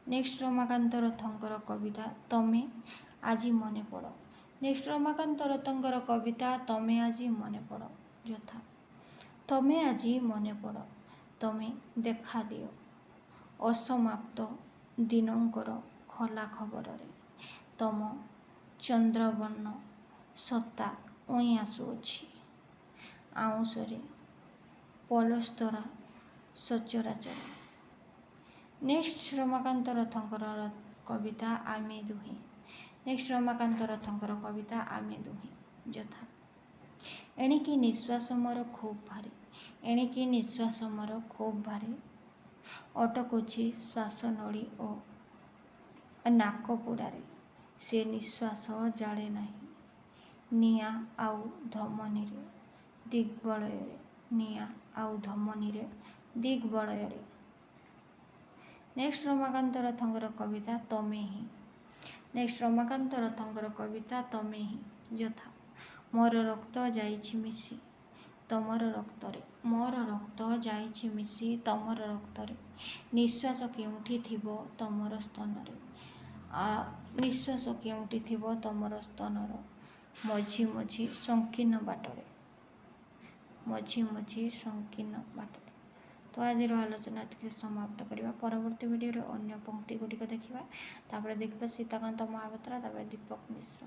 Speaker 1: ନେକ୍ସଟ ରମାକାନ୍ତ ରଥଙ୍କର କବିତା ତମେ ଆଜି ମନେ ପଡ଼। ନେକ୍ସଟ ରମାକାନ୍ତ ରଥଙ୍କର କବିତା ତମେ ଆଜି ମନେ ପଡ଼। ଯଥା ତମେ ଆଜି ମନେ ପଡ଼, ତମେ ଦେଖାଦିଅ ଅସମାପ୍ତ ଦିନଙ୍କର ଖୋଲା ଖବରରେ। ତମ ଚନ୍ଦ୍ରବର୍ଣ୍ଣ ସତ୍ତା ଉଇଁ ଆସୁଅଛି ଆଉଁଶରେ ପଲସ୍ତରା ସଚରାଚର। ନେକ୍ସଟ ରମାକାନ୍ତ ରଥଙ୍କର କବିତା ଆମେ ଦୁହେଁ। ଯଥା ଏଣିକି ନିଶ୍ୱାସ ମୋର ଖୁବ୍ ଭାରୀ, ଅଟକୁଛି ଶ୍ୱାସନଳୀ ଓ ନାକପୁଡ଼ାରେ। ସେ ନିଶ୍ୱାସ ଜାଳେ ନାହିଁ ନିଆଁ ଆଉ ଧମନୀରେ ନେକ୍ସଟ ରମାକାନ୍ତ ରଥଙ୍କର କବିତା ତମେ ହିଁ। ଯଥା ମୋର ରକ୍ତ ଯାଇଛି ମିଶି ତମର ରକ୍ତରେ। ନିଶ୍ୱାସ କେଉଁଠି ଥିବ ତମର ସ୍ତନର ମଝି ମଝି ସଂକୀର୍ଣ୍ଣ ବାଟରେ। ତ ଆଜିର ଆଲୋଚନା ଏତିକି ସମାପ୍ତ କରିବା। ପରବର୍ତ୍ତୀ ଭିଡ଼ିଓରେ ଅନ୍ୟ ପଂକ୍ତି ଗୁଡ଼ିକ ଦେଖିବା। ତାପରେ ଦେଖିବା ସୀତାକାନ୍ତ ମହାପାତ୍ର, ତାପରେ ଦୀପକ ମିଶ୍ର।